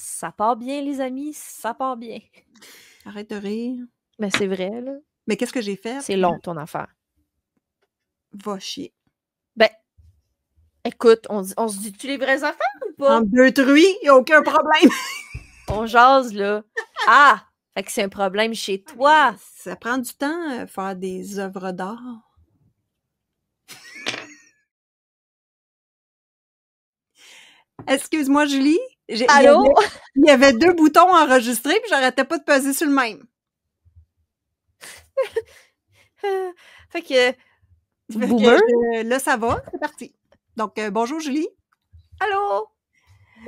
Ça part bien, les amis, ça part bien. Arrête de rire. Mais c'est vrai, là. Mais qu'est-ce que j'ai fait? C'est long, ton affaire. Va chier. Ben, écoute, on se dit-tu les vraies affaires ou pas? En deux truies, il n'y a aucun problème. On jase, là. Ah! Fait que c'est un problème chez toi. Ça prend du temps faire des œuvres d'art. Excuse-moi, Julie. Allô? Il y avait 2 boutons enregistrés, puis j'arrêtais pas de peser sur le même. Fait que... Boomer? Là, ça va, c'est parti. Donc, bonjour Julie. Allô?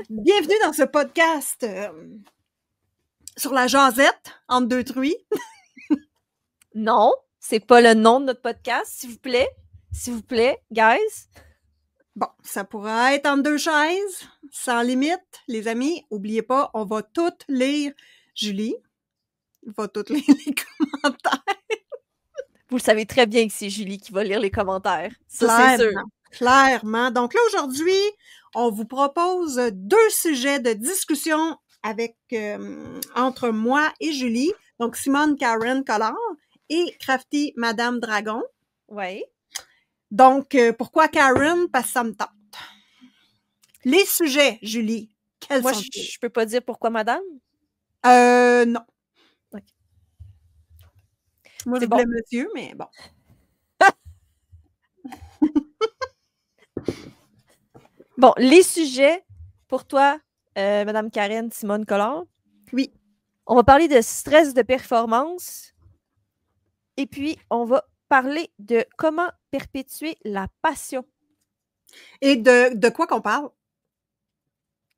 Bienvenue dans ce podcast sur la jasette, entre deux truies. Non, c'est pas le nom de notre podcast, s'il vous plaît. S'il vous plaît, guys. Bon, ça pourra être entre deux chaises, sans limite. Les amis, oubliez pas, on va toutes lire. Julie va toutes lire les commentaires. Vous le savez très bien que c'est Julie qui va lire les commentaires. Ça, c'est sûr. Clairement. Donc là, aujourd'hui, on vous propose 2 sujets de discussion avec entre moi et Julie. Donc, Simone Karen Collard et Crafty Madame Dragon. Oui. Donc, pourquoi Karen? Parce que ça me tente. Les sujets, Julie, quels Moi, sont-ils? je peux pas dire pourquoi madame? Non. Okay. Moi, je voulais monsieur, mais bon. Bon, les sujets pour toi, Madame Karen Simone Collard. Oui. On va parler de stress de performance et puis on va parler de comment perpétuer la passion. Et de quoi qu'on parle?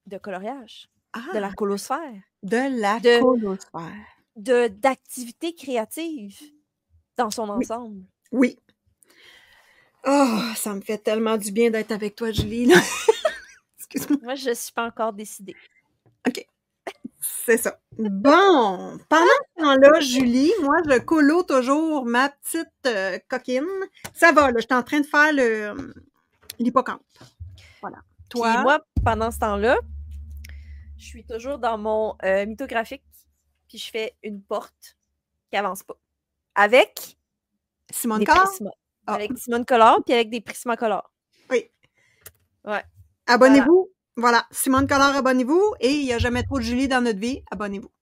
De coloriage. De la colosphère. De la colosphère. D'activités créatives dans son ensemble. Oui. Oh, ça me fait tellement du bien d'être avec toi, Julie. Là. Excuse-moi. Moi, je ne suis pas encore décidée. OK. C'est ça. Bon, pendant ce temps-là, Julie, moi, je colo toujours ma petite coquine. Ça va, là, je suis en train de faire l'hippocampe. Voilà. Toi? Puis moi, pendant ce temps-là, je suis toujours dans mon mythographique, puis je fais une porte qui avance pas. Avec Simone Collard? Avec Simone Collard, puis avec des Prismacolor. Oui. Ouais. Abonnez-vous. Voilà. Simone Collard, abonnez-vous. Et il n'y a jamais trop de Julie dans notre vie. Abonnez-vous.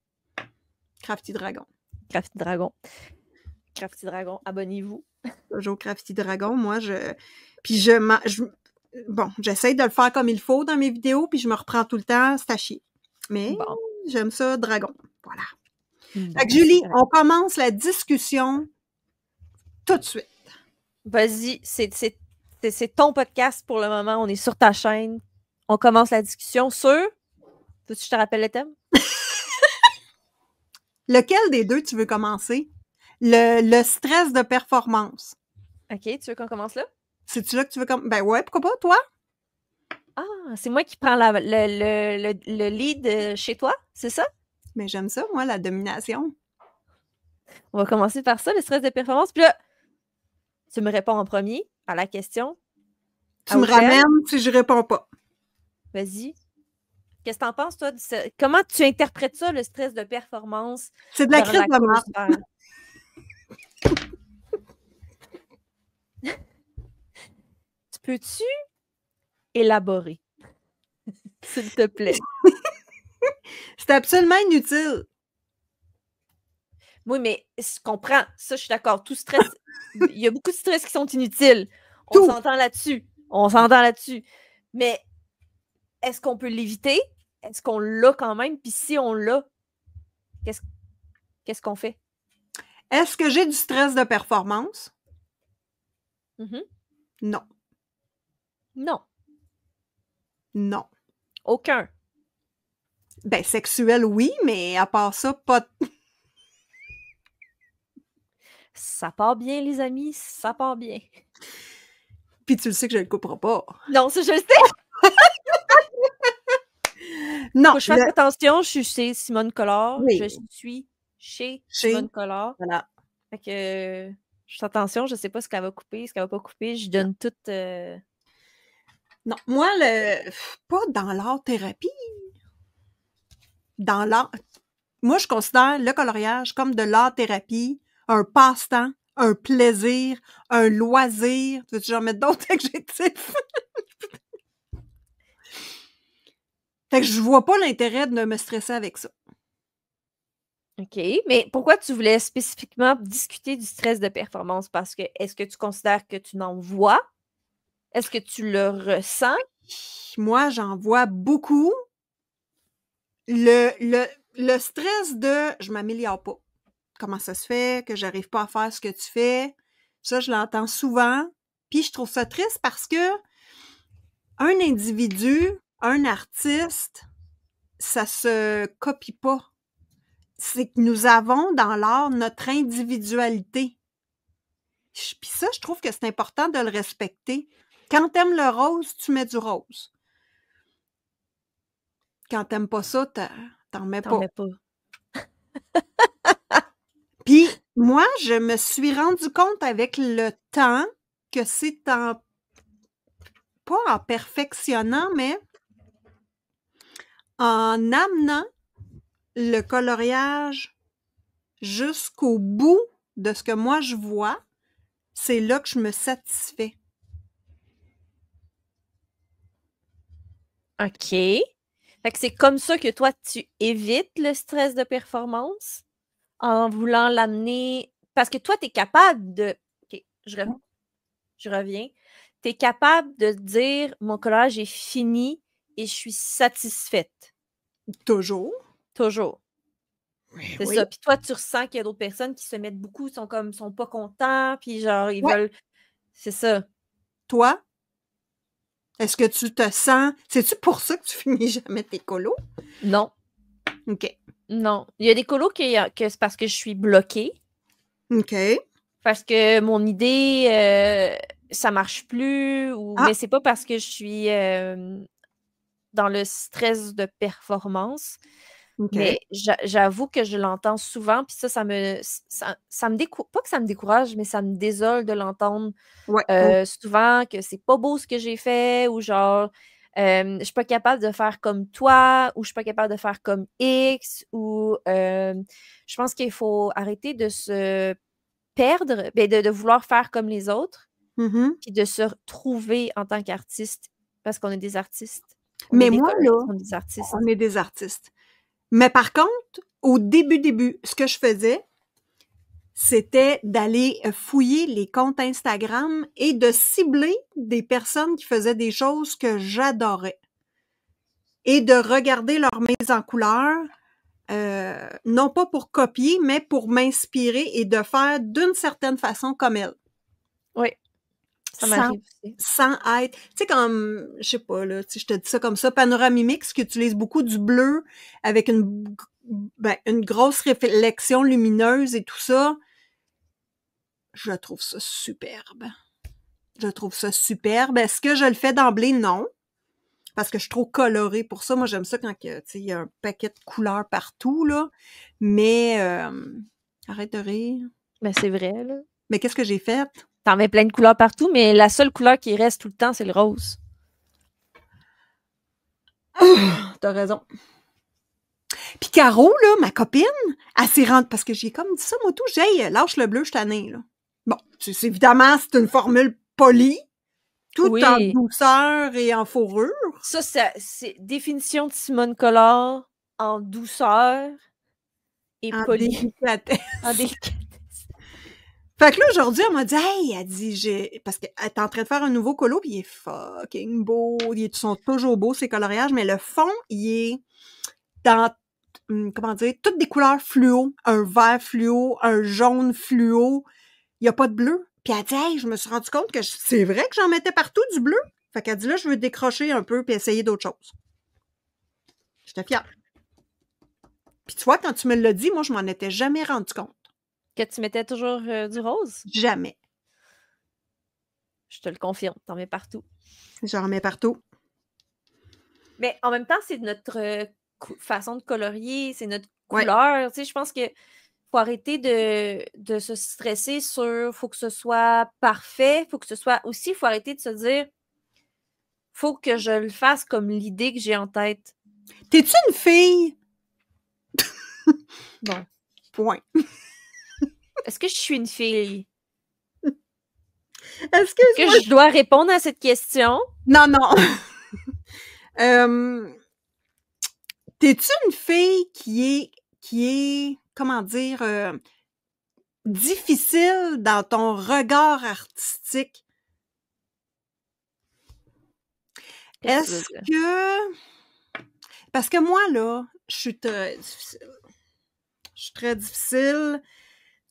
Crafty Dragon. Crafty Dragon. Crafty Dragon, abonnez-vous. Toujours Crafty Dragon. Moi, bon, j'essaie de le faire comme il faut dans mes vidéos, puis je me reprends tout le temps, c'est à chier. Mais j'aime ça, Dragon. Voilà. Fait que Julie, on commence la discussion tout de suite. Vas-y, c'est ton podcast pour le moment. On est sur ta chaîne. On commence la discussion sur... Faut-tu que je te rappelle le thème? Lequel des deux tu veux commencer? Le stress de performance. OK, tu veux qu'on commence là? C'est-tu là que tu veux commencer? Ben ouais, pourquoi pas, toi? Ah, c'est moi qui prends le lead chez toi, c'est ça? Mais j'aime ça, moi, la domination. On va commencer par ça, le stress de performance. Puis là, tu me réponds en premier à la question. Tu me ramènes si je réponds pas. Vas-y. Qu'est-ce que t'en penses, toi? Comment tu interprètes ça, le stress de performance? C'est de la crise de mort. Peux-tu élaborer? S'il te plaît. C'est absolument inutile. Oui, mais je comprends. Ça, je suis d'accord. Tout stress, il y a beaucoup de stress qui sont inutiles. On s'entend là-dessus. Mais est-ce qu'on peut l'éviter? Est-ce qu'on l'a quand même? Puis si on l'a, qu'est-ce qu'on fait? Est-ce que j'ai du stress de performance? Mm-hmm. Non. Non. Non. Aucun. Ben, sexuel, oui, mais à part ça, pas... Ça part bien, les amis, ça part bien. Puis tu le sais que je le couperai pas. Non, ça, je le sais! Non. Faut que je fasse attention, je suis chez Simone Collard. Oui. Je suis chez Simone Collard. Voilà. Fait que je fais attention, je sais pas ce qu'elle va couper, ce qu'elle va pas couper. Je donne tout... Non, moi, pas dans l'art-thérapie. dans l'art. Moi, je considère le coloriage comme de l'art-thérapie, un passe-temps, un plaisir, un loisir. Tu veux-tu que j'en mette d'autres adjectifs? Fait que je vois pas l'intérêt de me stresser avec ça. OK. Mais pourquoi tu voulais spécifiquement discuter du stress de performance? Parce que est-ce que tu considères que tu n'en vois? Est-ce que tu le ressens? Moi, j'en vois beaucoup. Le stress de « je m'améliore pas ». Comment ça se fait que j'arrive pas à faire ce que tu fais? Ça, je l'entends souvent. Puis je trouve ça triste parce que un individu, un artiste, ça se copie pas. C'est que nous avons dans l'art notre individualité. Puis ça, je trouve que c'est important de le respecter. Quand t'aimes le rose, tu mets du rose. Quand t'aimes pas ça, t'en mets T'en pas. mets pas. Puis moi, je me suis rendu compte avec le temps que c'est pas en perfectionnant, mais en amenant le coloriage jusqu'au bout de ce que moi je vois, c'est là que je me satisfais. OK. Fait que c'est comme ça que toi, tu évites le stress de performance en voulant l'amener. Parce que toi, tu es capable de. OK, je reviens. Tu es capable de dire mon collage est fini et je suis satisfaite. Toujours. Toujours. C'est Oui. ça. Puis toi, tu ressens qu'il y a d'autres personnes qui se mettent beaucoup, sont pas contents, puis genre, ils veulent. C'est ça. Toi, est-ce que tu te sens... C'est-tu pour ça que tu finis jamais tes colos? Non. OK. Non. Il y a des colos que c'est parce que je suis bloquée. OK. Parce que mon idée, ça marche plus. Mais c'est pas parce que je suis dans le stress de performance. OK. Mais j'avoue que je l'entends souvent, puis ça me décourage. Pas que ça me décourage, mais ça me désole de l'entendre souvent que c'est pas beau ce que j'ai fait, ou genre je suis pas capable de faire comme toi, ou je suis pas capable de faire comme X, ou je pense qu'il faut arrêter de se perdre, de vouloir faire comme les autres, puis de se retrouver en tant qu'artiste, parce qu'on est des artistes. Mais moi, là, on est des artistes. on est des artistes. Mais par contre, au début, ce que je faisais, c'était d'aller fouiller les comptes Instagram et de cibler des personnes qui faisaient des choses que j'adorais. Et de regarder leur mise en couleur, non pas pour copier, mais pour m'inspirer et de faire d'une certaine façon comme elles. Oui, ça m'arrive aussi. Sans être, tu sais, comme, je sais pas, là, je te dis ça comme ça, Panoramimix, qui utilise beaucoup du bleu avec une grosse réflexion lumineuse et tout ça, je trouve ça superbe. Je trouve ça superbe. Est-ce que je le fais d'emblée? Non. Parce que je suis trop colorée pour ça. Moi, j'aime ça quand il y a un paquet de couleurs partout, là. Mais, arrête de rire. Mais c'est vrai, là. Mais qu'est-ce que j'ai fait? T'en mets plein de couleurs partout, mais la seule couleur qui reste tout le temps, c'est le rose. T'as raison. Puis Caro, là, ma copine, elle s'est rendue... Parce que j'ai comme dit ça, moi tout, j'ai lâche le bleu, je suis tannée, là. Bon, évidemment, c'est une formule polie, tout en douceur et en fourrure. Ça, c'est définition de Simone Collard en douceur et polie. En délicatesse. Fait que là, aujourd'hui, elle m'a dit, hey, elle dit, parce qu'elle est en train de faire un nouveau colo, puis il est fucking beau, ils sont toujours beaux, ces coloriages, mais le fond, il est dans, comment dire, toutes des couleurs fluo, un vert fluo, un jaune fluo, il n'y a pas de bleu. Puis elle dit, hey, je me suis rendu compte que c'est vrai que j'en mettais partout du bleu. Fait qu'elle dit, là, je veux décrocher un peu puis essayer d'autres choses. J'étais fière. Puis tu vois, quand tu me l'as dit, moi, je m'en étais jamais rendu compte. Que tu mettais toujours du rose? Jamais. Je te le confirme, t'en mets partout. J'en mets partout. Mais en même temps, c'est notre façon de colorier, c'est notre couleur. Tu sais, je pense que faut arrêter de se stresser sur faut que ce soit parfait, faut que ce soit aussi, faut arrêter de se dire faut que je le fasse comme l'idée que j'ai en tête. T'es-tu une fille Bon. Point. Est-ce que je suis une fille? Excuse-moi. Que je dois répondre à cette question? Non, non. T'es-tu une fille qui est, comment dire, difficile dans ton regard artistique? Qu'est-ce que tu veux dire? Est-ce que... Parce que moi, là, je suis très difficile. Je suis très difficile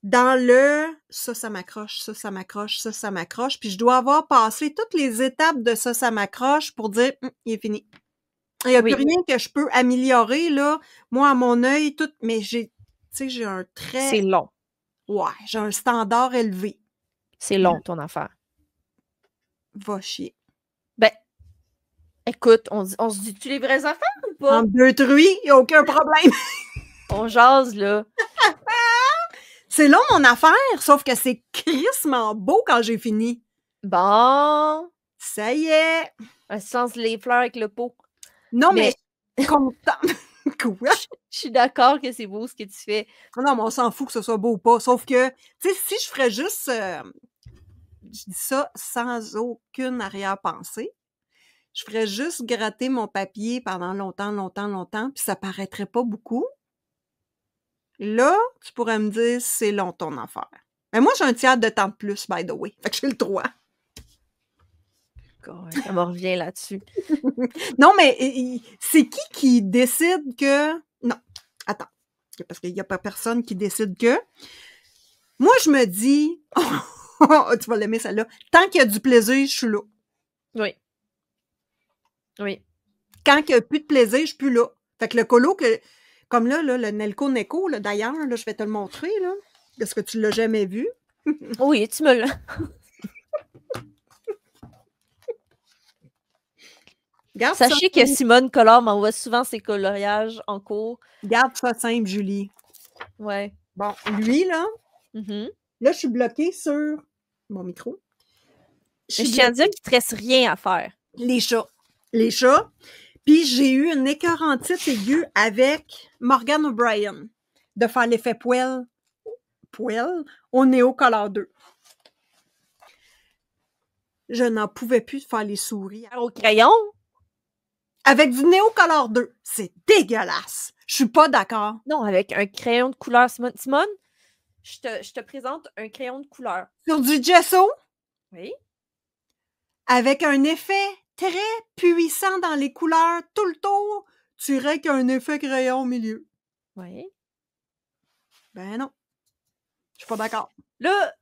dans le « ça m'accroche, ça m'accroche, ça m'accroche », puis je dois avoir passé toutes les étapes de « ça m'accroche » pour dire « il est fini ». Il n'y a plus Oui. rien que je peux améliorer, là. Moi, à mon œil, tout... Mais j'ai... Tu sais, j'ai un très... C'est long. Ouais, j'ai un standard élevé. C'est long, ton affaire. Va chier. Ben, écoute, on se dit-tu les vraies affaires ou pas? En deux truies, il n'y a aucun problème. On jase, là. C'est long, mon affaire, sauf que c'est crissement beau quand j'ai fini. Bon. Ça y est. Un sens les fleurs avec le pot. Non, mais content. Quoi? Je suis d'accord que c'est beau ce que tu fais. Non, mais on s'en fout que ce soit beau ou pas. Sauf que, tu sais, si je ferais juste... je dis ça sans aucune arrière-pensée. Je ferais juste gratter mon papier pendant longtemps, puis ça paraîtrait pas beaucoup. Là, tu pourrais me dire, c'est long ton affaire. Mais moi, j'ai un tiers de temps de plus, by the way. Fait que j'ai le droit. Ça me revient là-dessus. Non, mais c'est qui décide que... Non, attends. Parce qu'il n'y a pas personne qui décide que... Moi, je me dis... tu vas l'aimer, celle-là. Tant qu'il y a du plaisir, je suis là. Oui. Oui. Quand il n'y a plus de plaisir, je suis plus là. Fait que le colo, comme là, le Nelco Neko, là, d'ailleurs, là, je vais te le montrer, là. Est-ce que tu l'as jamais vu? Oui, tu me l'as. Sachez que Simone Collard m'envoie souvent ses coloriages en cours. Garde ça simple, Julie. Ouais. Bon, lui, là, là, je suis bloquée sur mon micro. Je tiens à dire qu'il ne te reste rien à faire. Les chats. Les chats. Puis j'ai eu une écœurantite aiguë avec Morgan O'Brien de faire l'effet poêle au Neo Color 2. Je n'en pouvais plus de faire les souris. Au crayon? Avec du Neo Color 2. C'est dégueulasse. Je suis pas d'accord. Non, avec un crayon de couleur. Simone, je te présente un crayon de couleur. Sur du gesso? Oui. Avec un effet très puissant dans les couleurs tout le tour, tu irais qu'un effet crayon au milieu. Oui. Ben non. Je suis pas d'accord. Là,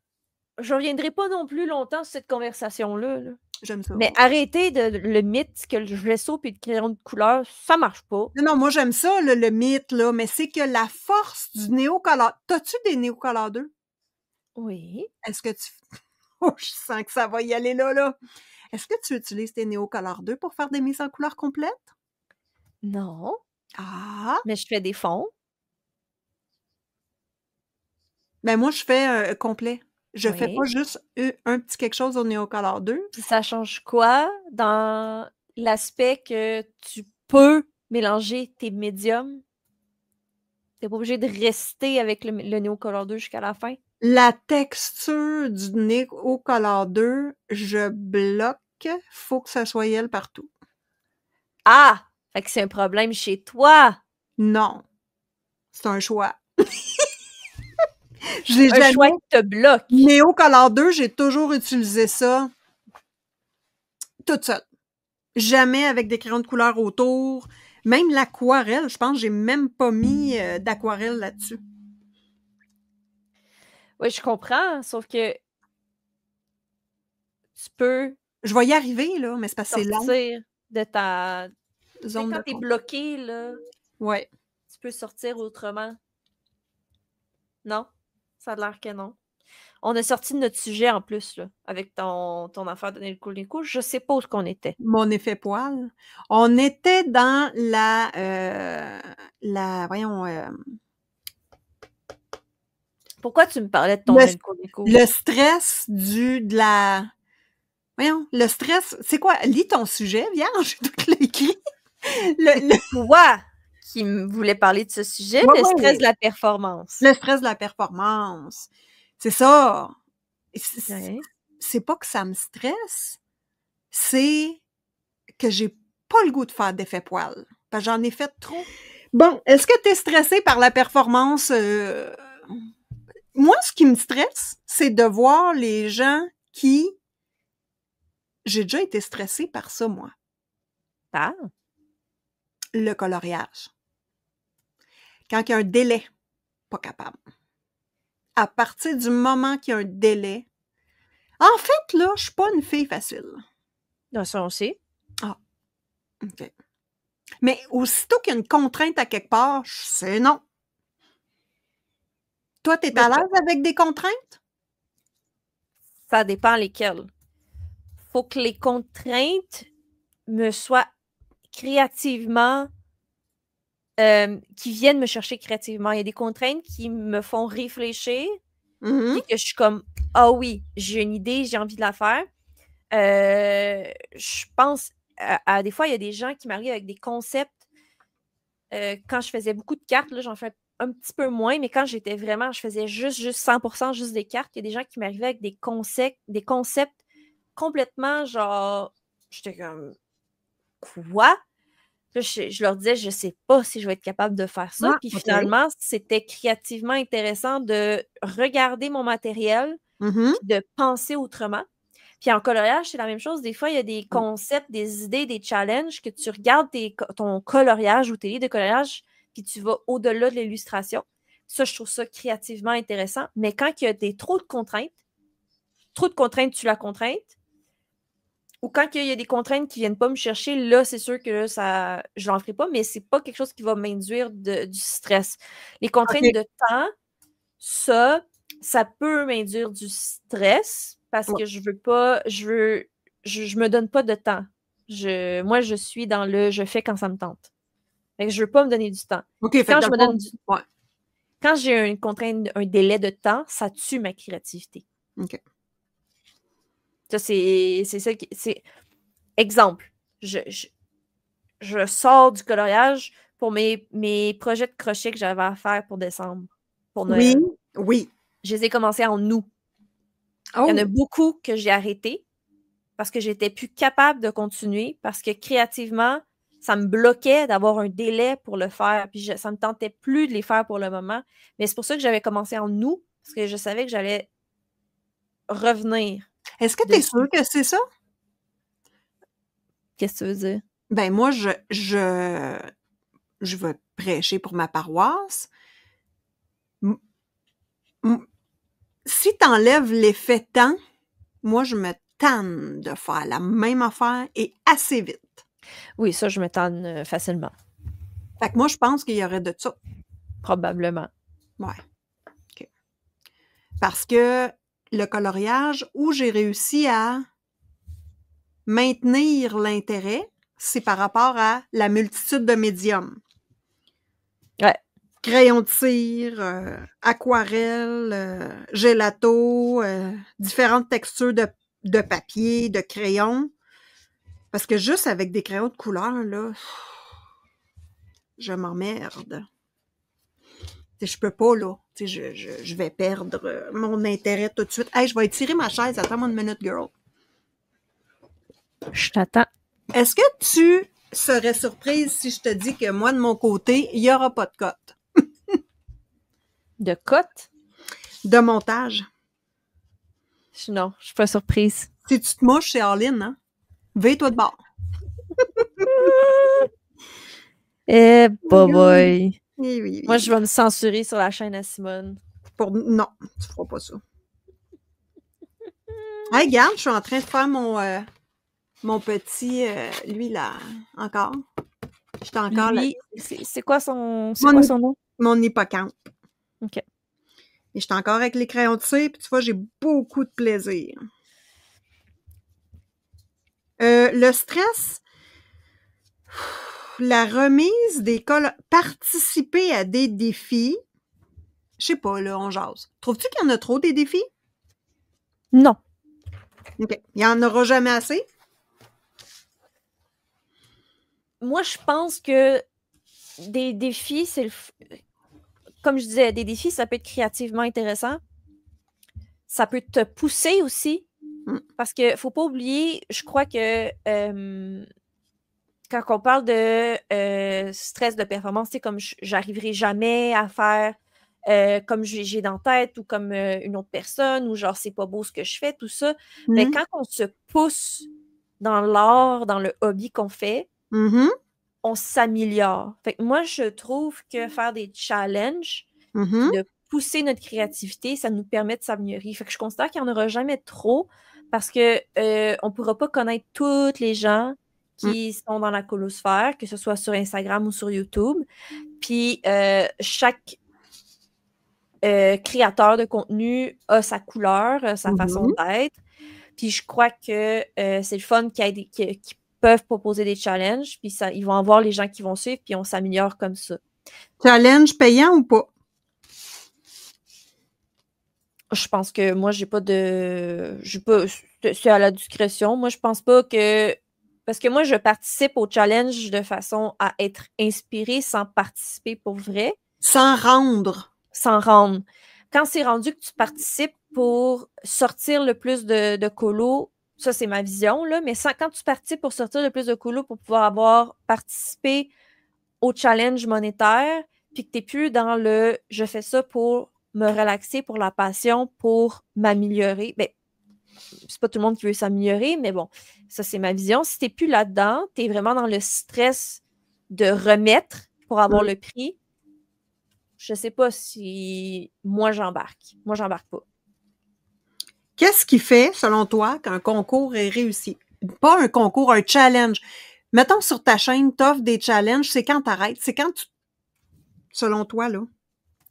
je reviendrai pas non plus longtemps sur cette conversation-là. Là. J'aime ça. Mais arrêtez le mythe que le gesso et le crayon de couleur, ça marche pas. Non, moi j'aime ça, le mythe, là, mais c'est que la force du néocolor... T'as-tu des néocolor 2? Oui. Est-ce que tu... Oh, je sens que ça va y aller là. Est-ce que tu utilises tes néocolor 2 pour faire des mises en couleur complètes? Non. Ah! Mais je fais des fonds. Ben moi, je fais complet. Je fais pas juste un petit quelque chose au néocolor 2. Puis ça change quoi dans l'aspect que tu peux mélanger tes médiums? T'es pas obligé de rester avec le néocolor 2 jusqu'à la fin? La texture du néocolor 2, je bloque. Faut que ça soit elle partout. Ah! Fait que c'est un problème chez toi! Non. C'est un choix. Un choix qui te bloque. Néocolor 2, j'ai toujours utilisé ça toute seule. Jamais avec des crayons de couleur autour. Même l'aquarelle, je pense que j'ai même pas mis d'aquarelle là-dessus. Oui, je comprends, sauf que tu peux... Je vais y arriver, là, mais c'est parce que c'est long. Sortir de ta... Zone quand t'es bloqué, là, ouais. Tu peux sortir autrement. Non? Ça a l'air que non. On est sorti de notre sujet en plus, là, avec ton affaire de Nelco. Je sais pas où qu'on était. Mon effet poil. On était dans voyons... Pourquoi tu me parlais de ton Nelco? Le stress Voyons, le stress... C'est quoi? Lis ton sujet, vierge, j'ai tout écrit. Toi qui voulait parler de ce sujet, Ouais, le stress ouais. de la performance. Le stress de la performance. C'est ça. Ouais. C'est pas que ça me stresse, c'est que j'ai pas le goût de faire d'effet poil. Parce que j'en ai fait trop. Bon, est-ce que tu es stressé par la performance? Moi, ce qui me stresse, c'est de voir les gens qui... J'ai déjà été stressée par ça, moi. Ah, Le coloriage. Quand il y a un délai, pas capable. À partir du moment qu'il y a un délai... En fait, là, je suis pas une fille facile. dans ça on sait. Ah, OK. Mais aussitôt qu'il y a une contrainte à quelque part, je sais non. Toi, t'es Moi, à l'aise avec des contraintes? ça dépend lesquelles. Faut que les contraintes me soient créativement, qui viennent me chercher créativement. Il y a des contraintes qui me font réfléchir, Mhm. puis que je suis comme, ah oui, j'ai une idée, j'ai envie de la faire. Je pense à des fois, il y a des gens qui m'arrivent avec des concepts. Quand je faisais beaucoup de cartes, là, j'en fais un petit peu moins, mais quand j'étais vraiment, je faisais juste 100% juste des cartes, il y a des gens qui m'arrivaient avec des concepts complètement genre, j'étais comme, quoi? Là, je leur disais, je sais pas si je vais être capable de faire ça. Ah, Puis OK. finalement, c'était créativement intéressant de regarder mon matériel, Mhm. puis de penser autrement. Puis en coloriage, c'est la même chose. Des fois, il y a des concepts, des idées, des challenges que tu regardes ton coloriage ou tes livres de coloriage, puis tu vas au-delà de l'illustration. Ça, je trouve ça créativement intéressant. Mais quand il y a trop de contraintes, tu la contrainte, ou quand il y a des contraintes qui viennent pas me chercher, là, c'est sûr que là, je n'en ferai pas, mais c'est pas quelque chose qui va m'induire du stress. Les contraintes OK. de temps, ça peut m'induire du stress parce Ouais. que je veux pas, je me donne pas de temps. Moi, je suis dans le je fais quand ça me tente. Fait que je veux pas me donner du temps. OK, Puis fait que quand dans je le me donne fond, ouais. quand j'ai une contrainte, un délai de temps, ça tue ma créativité. OK. Ça, c'est ça qui. Exemple, je sors du coloriage pour mes projets de crochet que j'avais à faire pour décembre, pour Oui, Noël. oui. Je les ai commencés en août. Il y en a Oh! beaucoup que j'ai arrêtés parce que j'étais plus capable de continuer, parce que créativement, ça me bloquait d'avoir un délai pour le faire, puis ça me tentait plus de les faire pour le moment. Mais c'est pour ça que j'avais commencé en août, parce que je savais que j'allais revenir Est-ce que tu es sûre dessus. que c'est ça? Qu'est-ce que tu veux dire? Ben moi, je vais prêcher pour ma paroisse. M- m- Si tu enlèves l'effet temps, moi, je me tanne de faire la même affaire et assez vite. Oui, ça, je me tanne facilement, Fait que moi, je pense qu'il y aurait de ça. probablement. Ouais. OK. Parce que le coloriage, où j'ai réussi à maintenir l'intérêt, c'est par rapport à la multitude de médiums. Ouais. Crayon de cire, aquarelle, gelato, différentes textures de papier, de crayon. Parce que juste avec des crayons de couleur, là, je m'emmerde. Je peux pas, là. Je vais perdre mon intérêt tout de suite. Hey, je vais étirer ma chaise. Attends-moi une minute, girl. Je t'attends. Est-ce que tu serais surprise si je te dis que moi, de mon côté, il n'y aura pas de cote? De cote? De montage. Non, je suis pas surprise. Si tu te mouches, c'est all-in, hein? Veille-toi de bord. Eh, boy. Oui, oui, Moi, oui. je vais me censurer sur la chaîne à Simone. Non, tu feras pas ça. Hey, regarde, je suis en train de faire mon petit, lui, là, encore. J'étais encore là. Lui, c'est quoi son nom? Mon hippocampe. OK. Et j'étais encore avec les crayons de cire, puis tu vois, j'ai beaucoup de plaisir. Le stress, la remise des participer à des défis, je sais pas, là, on jase. Trouves-tu qu'il y en a trop des défis? Non. OK. Il y en aura jamais assez? Moi, je pense que des défis, comme je disais, des défis, ça peut être créativement intéressant. Ça peut te pousser aussi. Parce qu'il ne faut pas oublier, je crois que quand on parle de stress de performance, c'est comme j'arriverai jamais à faire comme j'ai dans la tête ou comme une autre personne ou genre c'est pas beau ce que je fais, tout ça. Mais quand on se pousse dans l'art, dans le hobby qu'on fait, on s'améliore. Fait que moi, je trouve que faire des challenges, puis de pousser notre créativité, ça nous permet de s'améliorer. Fait que je considère qu'il n'y en aura jamais trop parce que on pourra pas connaître toutes les gens qui sont dans la colosphère, que ce soit sur Instagram ou sur YouTube. Puis chaque créateur de contenu a sa couleur, sa façon d'être. Puis je crois que c'est le fun qui peuvent proposer des challenges, puis ça, ils vont avoir les gens qui vont suivre, puis on s'améliore comme ça. Challenge payant ou pas? Je pense que moi, j'ai pas, c'est à la discrétion. Moi, je pense pas que... Parce que moi, je participe au challenge de façon à être inspirée sans participer pour vrai. Sans rendre. Sans rendre. Quand c'est rendu que tu participes pour sortir le plus de colos, ça, c'est ma vision, là, mais quand tu participes pour sortir le plus de colos pour pouvoir avoir participé au challenge monétaire, puis que tu n'es plus dans le « je fais ça pour me relaxer, pour la passion, pour m'améliorer », ben, c'est pas tout le monde qui veut s'améliorer, mais bon, ça, c'est ma vision. Si tu n'es plus là-dedans, tu es vraiment dans le stress de remettre pour avoir le prix, je sais pas si moi, j'embarque. Moi, j'embarque pas. Qu'est-ce qui fait, selon toi, qu'un concours est réussi? Pas un concours, un challenge. Mettons sur ta chaîne, t'offres des challenges, c'est quand t'arrêtes? C'est quand tu... Selon toi, là?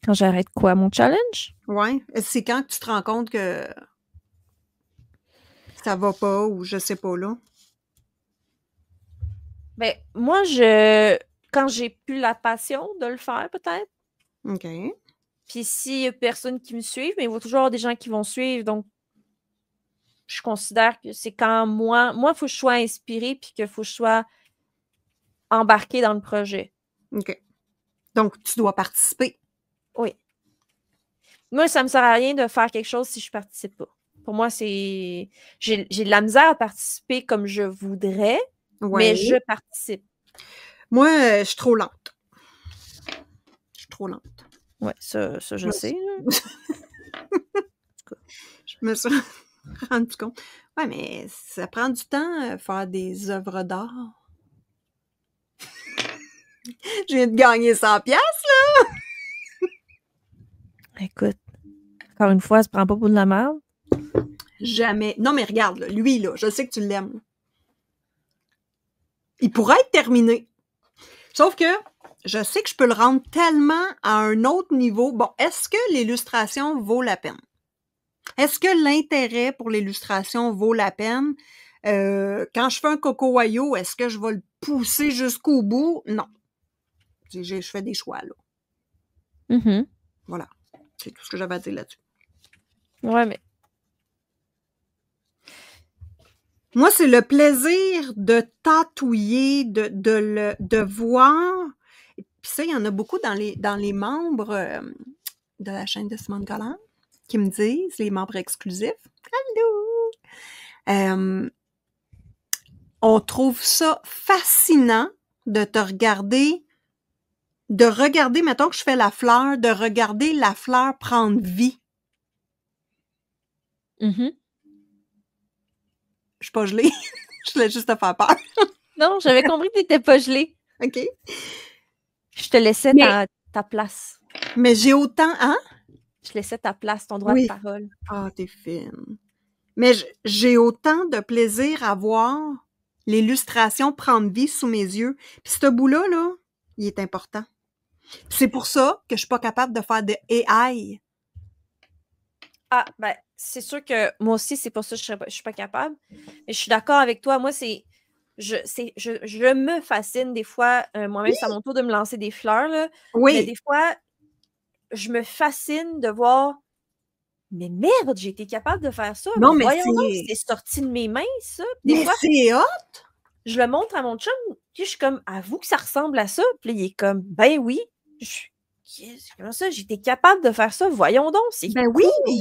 Quand j'arrête quoi, mon challenge? Ouais. C'est quand tu te rends compte que ça va pas ou je sais pas, là? Ben, moi, quand j'ai plus la passion de le faire, peut-être. OK. Puis s'il y a personne qui me suit, mais il va toujours y avoir des gens qui vont suivre, donc je considère que c'est quand moi, il faut que je sois inspirée puis qu'il faut que je sois embarquée dans le projet. OK. Donc, tu dois participer. Oui. Moi, ça me sert à rien de faire quelque chose si je participe pas. Pour moi, j'ai de la misère à participer comme je voudrais, mais je participe. Moi, je suis trop lente. Je suis trop lente. Ouais, ça je sais. Je me suis rendu compte. Ouais, mais ça prend du temps faire des œuvres d'art. Je viens de gagner 100 piastres, là! Écoute, encore une fois, ça prend pas pour de la merde. Jamais. Non, mais regarde, là, lui, là, je sais que tu l'aimes. Il pourrait être terminé. Sauf que je sais que je peux le rendre tellement à un autre niveau. Bon, est-ce que l'illustration vaut la peine? Est-ce que l'intérêt pour l'illustration vaut la peine? Quand je fais un Coco Wayo, est-ce que je vais le pousser jusqu'au bout? Non. Je fais des choix, là. Voilà. C'est tout ce que j'avais à dire là-dessus. Ouais, mais... Moi, c'est le plaisir de tatouiller, de voir. Puis ça, il y en a beaucoup dans les membres de la chaîne de Simone Galland qui me disent, les membres exclusifs. Allô! On trouve ça fascinant de te regarder, mettons que je fais la fleur, de regarder la fleur prendre vie. Je suis pas gelée. Je voulais juste te faire peur. Non, j'avais compris que tu n'étais pas gelée. OK. Je te laissais ta place. Mais j'ai autant... Hein? Je laissais ta place, ton droit de parole. Ah, t'es fine. Mais j'ai autant de plaisir à voir l'illustration prendre vie sous mes yeux. Puis ce bout-là, là, il est important. C'est pour ça que je suis pas capable de faire de AI. Ah, ben, c'est sûr que moi aussi, c'est pour ça que je suis pas capable. Mais je suis d'accord avec toi. Moi, je me fascine des fois. Moi-même, c'est à mon tour de me lancer des fleurs, là. Oui. Mais des fois, je me fascine de voir. Mais merde, j'ai été capable de faire ça. Non, mais voyons donc, c'est sorti de mes mains, ça. Mais c'est hot! Je le montre à mon chum, puis je suis comme, avoue que ça ressemble à ça. Puis là, il est comme, ben oui. Comment ça? J'étais capable de faire ça. Voyons donc, c'est Ben oui, cool.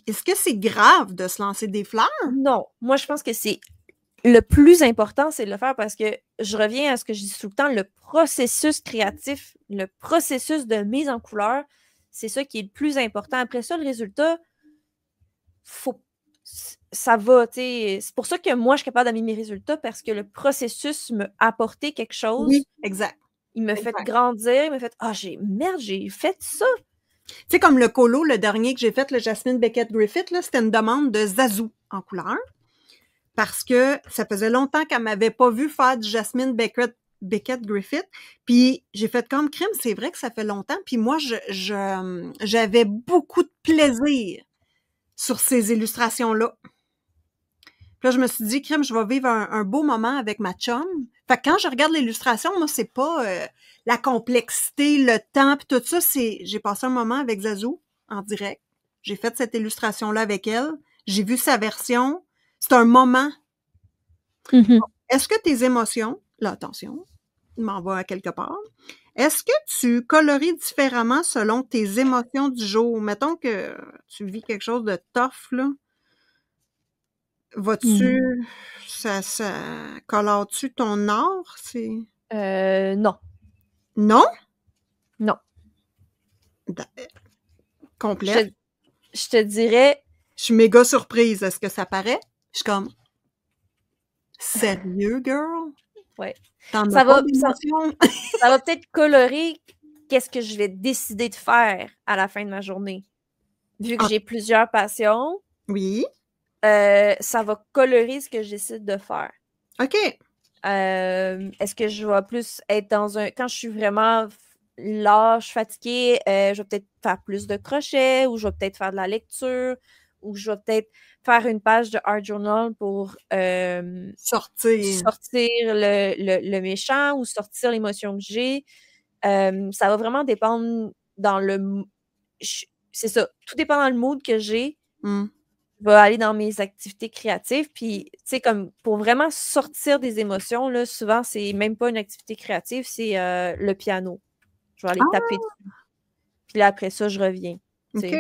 est-ce que c'est grave de se lancer des fleurs? Non, moi, je pense que c'est le plus important, c'est de le faire parce que je reviens à ce que je dis tout le temps, le processus créatif, le processus de mise en couleur, c'est ça qui est le plus important. Après ça, le résultat, ça va, tu sais. C'est pour ça que moi, je suis capable d'amener mes résultats parce que le processus m'a apporté quelque chose. Oui, exact. Il m'a fait grandir, il m'a fait merde, j'ai fait ça. Tu sais, comme le colo, le dernier que j'ai fait, le Jasmine Beckett Griffith, là, c'était une demande de Zazou en couleur. Parce que ça faisait longtemps qu'elle m'avait pas vu faire du Jasmine Beckett Griffith. Puis j'ai fait comme crime, c'est vrai que ça fait longtemps. Puis moi, j'avais beaucoup de plaisir sur ces illustrations-là. Puis là, je me suis dit, crime, je vais vivre un beau moment avec ma chum. Fait que quand je regarde l'illustration, moi, c'est pas la complexité, le temps, puis tout ça, j'ai passé un moment avec Zazou en direct. J'ai fait cette illustration-là avec elle. J'ai vu sa version. C'est un moment. Mm-hmm. Est-ce que tes émotions, là, attention, il m'en va à quelque part. Est-ce que tu colories différemment selon tes émotions du jour? Mettons que tu vis quelque chose de tough, là. Vas-tu, ça colore-tu ton art? Non. Non? Non. Complet. Je te dirais... Je suis méga surprise. Est-ce que ça paraît? Je suis comme... Sérieux, girl? Ouais. Ça va peut-être colorer qu'est-ce que je vais décider de faire à la fin de ma journée. Vu que j'ai plusieurs passions, oui. Ça va colorer ce que je décide de faire. OK. Est-ce que je vais plus être dans un... Quand je suis vraiment lâche, fatiguée, je vais peut-être faire plus de crochets ou je vais peut-être faire de la lecture ou je vais peut-être faire une page de art journal pour sortir le méchant ou sortir l'émotion que j'ai. Ça va vraiment dépendre dans le... C'est ça. Tout dépend dans le mood que j'ai. Je vais aller dans mes activités créatives. Puis, tu sais, comme pour vraiment sortir des émotions, là, souvent, c'est même pas une activité créative, c'est le piano. Je vais aller taper dessus. Puis là, après ça, je reviens. OK.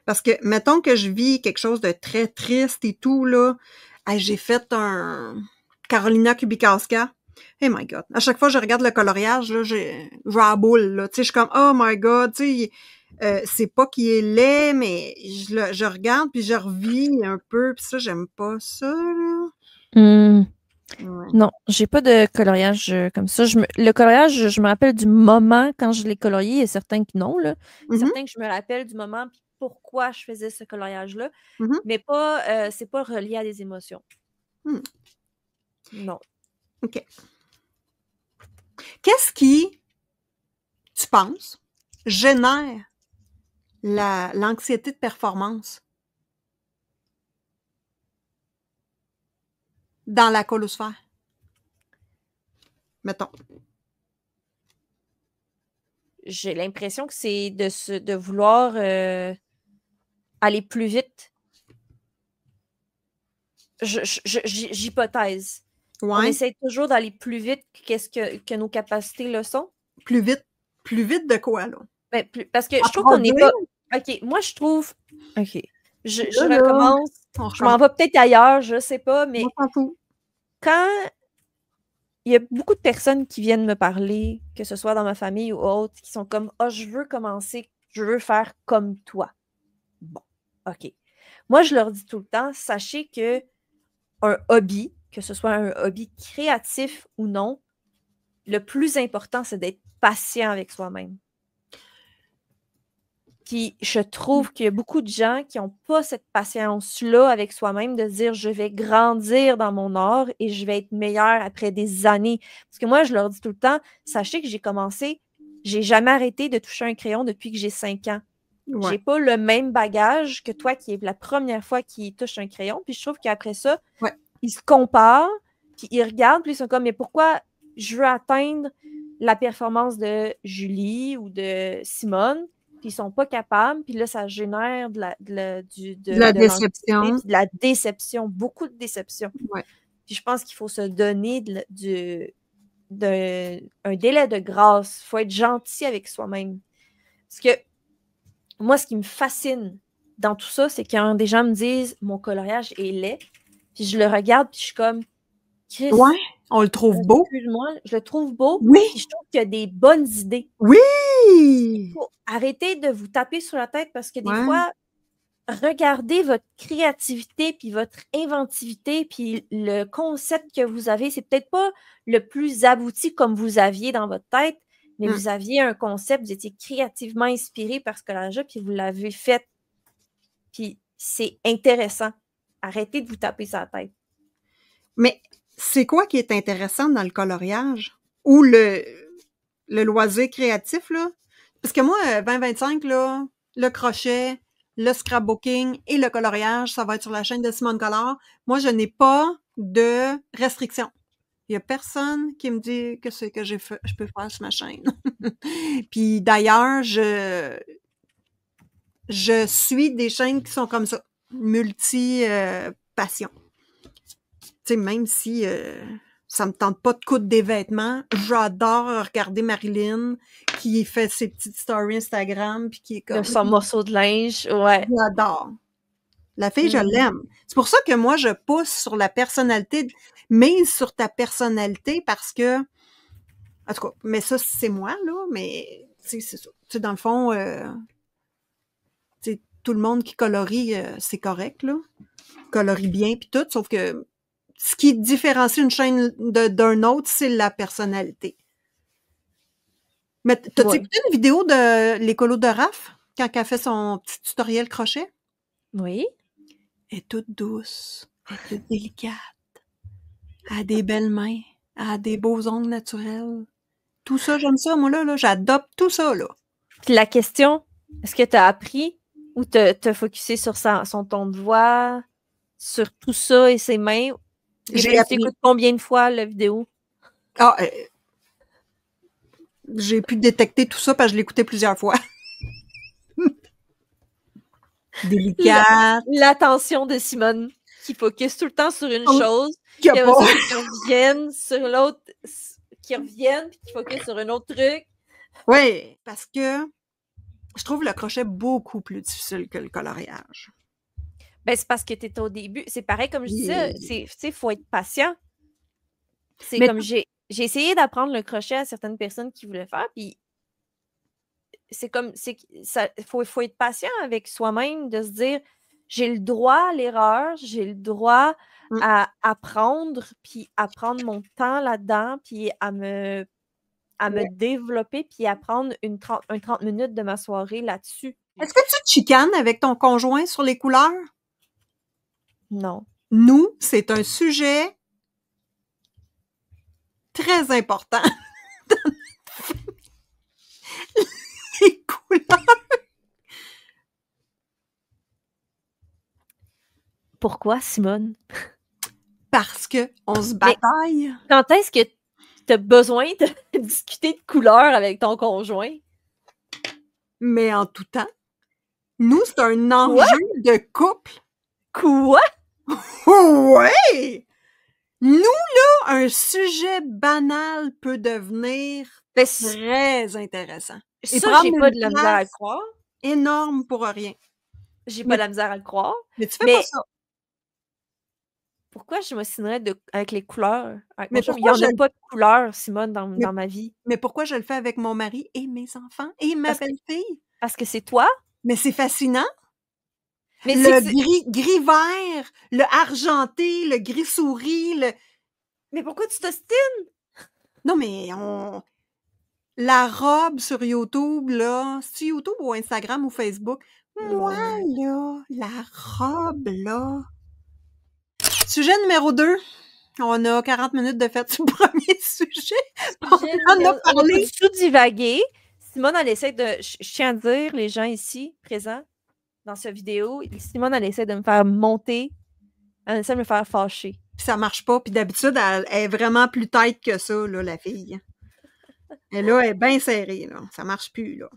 Parce que, mettons que je vis quelque chose de très triste et tout, là. J'ai fait un Carolina Kubikowska. Oh my God. À chaque fois que je regarde le coloriage, là, je la boule, là. Tu sais, je suis comme, oh my God, tu sais, c'est pas qu'il est laid, mais je regarde puis je revis un peu, puis ça, j'aime pas ça, là. Ouais. Non, j'ai pas de coloriage comme ça. Le coloriage, je me rappelle du moment quand je l'ai colorié. Il y a certains qui non, là. Certains que je me rappelle du moment puis pourquoi je faisais ce coloriage-là, mais pas, c'est pas relié à des émotions. Non. OK. Qu'est-ce qui, tu penses, génère l'anxiété de performance dans la colosphère? Mettons. J'ai l'impression que c'est de vouloir aller plus vite. J'hypothèse. Ouais. On essaie toujours d'aller plus vite que nos capacités le sont. Plus vite de quoi, là? Ben, parce que je trouve qu'on n'est pas... OK, moi, je trouve... OK, je recommence. Je m'en vais peut-être ailleurs, je sais pas, mais quand il y a beaucoup de personnes qui viennent me parler, que ce soit dans ma famille ou autre, qui sont comme « Ah, je veux commencer, je veux faire comme toi. » Bon, OK. Moi, je leur dis tout le temps, sachez que un hobby, que ce soit un hobby créatif ou non, le plus important, c'est d'être patient avec soi-même. Puis je trouve qu'il y a beaucoup de gens qui n'ont pas cette patience-là avec soi-même de dire je vais grandir dans mon art et je vais être meilleure après des années. Parce que moi, je leur dis tout le temps, sachez que j'ai jamais arrêté de toucher un crayon depuis que j'ai 5 ans. Ouais. J'ai pas le même bagage que toi qui est la première fois qu'il touche un crayon. Puis je trouve qu'après ça, ils se comparent, puis ils regardent, puis ils sont comme, mais pourquoi je veux atteindre la performance de Julie ou de Simone, puis ils sont pas capables, puis là, ça génère de la déception. De la déception, beaucoup de déception. Ouais. Puis je pense qu'il faut se donner un délai de grâce. Il faut être gentil avec soi-même. Parce que moi, ce qui me fascine dans tout ça, c'est quand des gens me disent « mon coloriage est laid », puis je le regarde, puis je suis comme « Chris, Ouais, on le trouve beau. excuse-moi, je le trouve beau, Oui, puis je trouve qu'il y a des bonnes idées. » oui! Il faut arrêter de vous taper sur la tête parce que des Ouais. fois, regardez votre créativité, puis votre inventivité, puis le concept que vous avez, c'est peut-être pas le plus abouti comme vous aviez dans votre tête, mais vous aviez un concept, vous étiez créativement inspiré par ce collage-là, puis vous l'avez fait. Puis c'est intéressant. Arrêtez de vous taper sur la tête. Mais c'est quoi qui est intéressant dans le coloriage? Ou le loisir créatif, là? Parce que moi, 2025, là, le crochet, le scrapbooking et le coloriage, ça va être sur la chaîne de Simone Collard. Moi, je n'ai pas de restrictions. Il y a personne qui me dit que c'est que je peux faire sur ma chaîne. Puis d'ailleurs, je suis des chaînes qui sont comme ça, multi-passion. Tu sais, même si ça me tente pas de coudre des vêtements, j'adore regarder Marilyn qui fait ses petites stories Instagram puis qui est comme... Son morceau de linge, ouais. J'adore. La fille, je l'aime. C'est pour ça que moi, je pousse sur la personnalité, mise sur ta personnalité parce que... En tout cas, mais ça, c'est moi, là, mais c'est ça. Tu sais, dans le fond, tout le monde qui colorie, c'est correct, là. Colorie bien puis tout, sauf que ce qui différencie une chaîne d'un autre, c'est la personnalité. Mais t'as-tu écouté une vidéo de l'écolo de Raph, quand elle fait son petit tutoriel crochet? Oui. Elle est toute douce, elle est toute délicate, elle a des belles mains, elle a des beaux ongles naturels. Tout ça, j'aime ça, moi, là, j'adopte tout ça, là. Puis la question, est-ce que tu as appris ou t'as focusé sur son ton de voix, sur tout ça et ses mains? J'ai appris. Tu écoutes combien de fois la vidéo? Ah, j'ai pu détecter tout ça parce que je l'écoutais plusieurs fois. Délicate. L'attention de Simone qui focus tout le temps sur une chose, qui reviennent sur l'autre, qui reviennent, puis qui focus sur un autre truc. Oui, parce que je trouve le crochet beaucoup plus difficile que le coloriage. Ben, c'est parce que tu es au début. C'est pareil, comme je disais, il faut être patient. C'est comme j'ai essayé d'apprendre le crochet à certaines personnes qui voulaient faire, puis c'est comme, faut être patient avec soi-même, de se dire, j'ai le droit à l'erreur, j'ai le droit à apprendre, puis à prendre mon temps là-dedans, puis à me développer, puis à prendre 30 minutes de ma soirée là-dessus. Est-ce que tu te chicanes avec ton conjoint sur les couleurs? Non. Nous, c'est un sujet très important. Les couleurs. Pourquoi, Simone? Parce que on se bataille. Mais quand est-ce que tu as besoin de discuter de couleurs avec ton conjoint? Mais en tout temps. Nous, c'est un enjeu de couple. Quoi? Ouais! Nous, là, un sujet banal peut devenir très intéressant. Ça, j'ai pas de la misère à le croire. Énorme pour rien. J'ai pas de la misère à le croire. Mais tu fais pas ça. Pourquoi je m'assinerais avec les couleurs? Mais il n'y en a pas de couleurs, Simone, dans ma vie. Mais pourquoi je le fais avec mon mari et mes enfants et ma belle-fille? Parce que c'est toi? Mais c'est fascinant. Mais le gris-vert, le argenté, le gris souris, Mais pourquoi tu t'ostines? Non, mais la robe sur YouTube, là, c'est YouTube ou Instagram ou Facebook? Moi, là, la robe, là... Sujet numéro 2. On a 40 minutes de fait sur le premier sujet. On a parlé. On a tout divagué. Simone, elle essaie de... Je tiens à dire, les gens ici, présents, dans cette vidéo, Simone, elle essaie de me faire monter. Elle essaie de me faire fâcher. Puis ça marche pas. Puis d'habitude, elle est vraiment plus tête que ça, là, la fille. Et là, elle est bien serrée, là. Ça marche plus, là.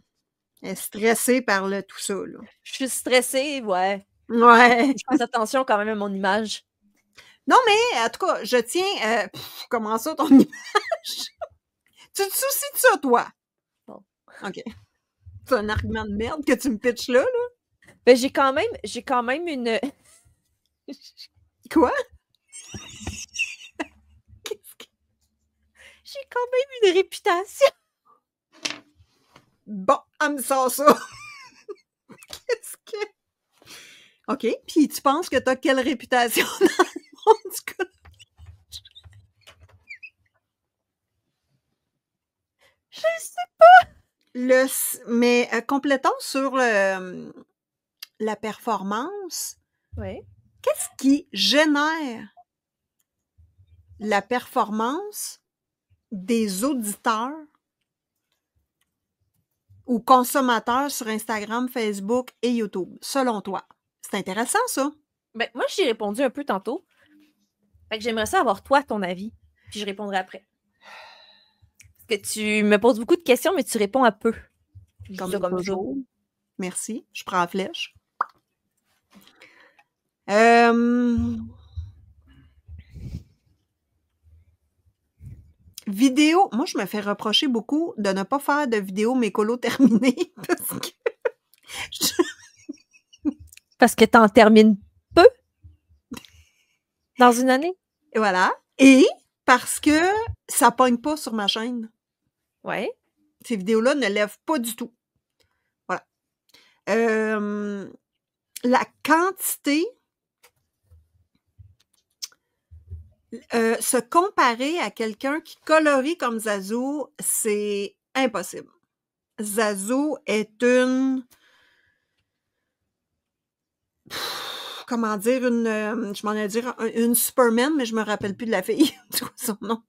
Elle est stressée par tout ça, là. Je suis stressée, ouais. Ouais. Je fais attention quand même à mon image. Non, mais en tout cas, je tiens... comment ça, ton image? Tu te soucies de ça, toi? Bon. OK. C'est un argument de merde que tu me pitches là, là? Ben, j'ai quand même une... Quoi? J'ai quand même une réputation. Bon, elle me sort ça. Qu'est-ce que... OK, puis tu penses que t'as quelle réputation dans le monde du collage? Je sais pas. Mais complétons sur la performance. Oui. Qu'est-ce qui génère la performance des auditeurs ou consommateurs sur Instagram, Facebook et YouTube, selon toi? C'est intéressant, ça. Ben, moi, j'y ai répondu un peu tantôt. Fait que j'aimerais ça avoir toi, ton avis. Puis je répondrai après. Parce que tu me poses beaucoup de questions, mais tu réponds à peu. Comme Ça, toujours. Merci. Je prends la flèche. Vidéo. Moi, je me fais reprocher beaucoup de ne pas faire de vidéo mécolo terminée parce que Parce que t'en termines peu dans une année. voilà. Et parce que ça pogne pas sur ma chaîne. Ouais. Ces vidéos-là ne lèvent pas du tout. Voilà. La quantité, se comparer à quelqu'un qui colorie comme Zazou, c'est impossible. Zazou est une... comment dire, je m'en allais dire une Superman, mais je me rappelle plus de la fille. C'est quoi son nom?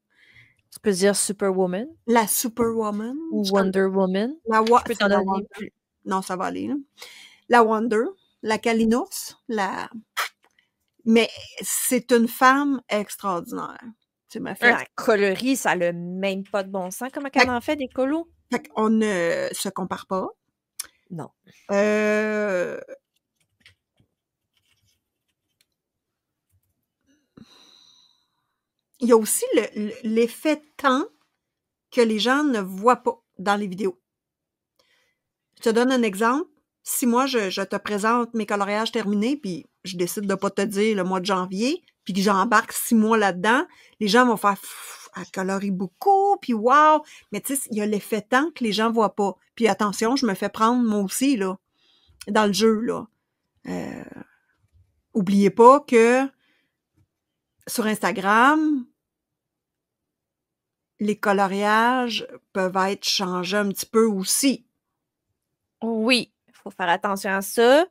Tu peux dire Superwoman. La Superwoman. Ou Wonder Woman. Je peux t'en donner plus. Non, ça va aller. Là. La Wonder, la Kalinours, mais c'est une femme extraordinaire. C'est ma fille. La coloris, ça n'a même pas de bon sens. Comment qu'elle en fait des colos? Fait qu'on ne se compare pas. Non. Il y a aussi l'effet temps que les gens ne voient pas dans les vidéos. Je te donne un exemple. Si moi, je te présente mes coloriages terminés, puis je décide de ne pas te dire le mois de janvier, puis que j'embarque 6 mois là-dedans, les gens vont faire « elle colorie beaucoup, puis wow! » Mais tu sais, il y a l'effet temps que les gens voient pas. Puis attention, je me fais prendre moi aussi, là, dans le jeu, là. Oubliez pas que sur Instagram, les coloriages peuvent être changés un petit peu aussi. Oui, il faut faire attention à ça.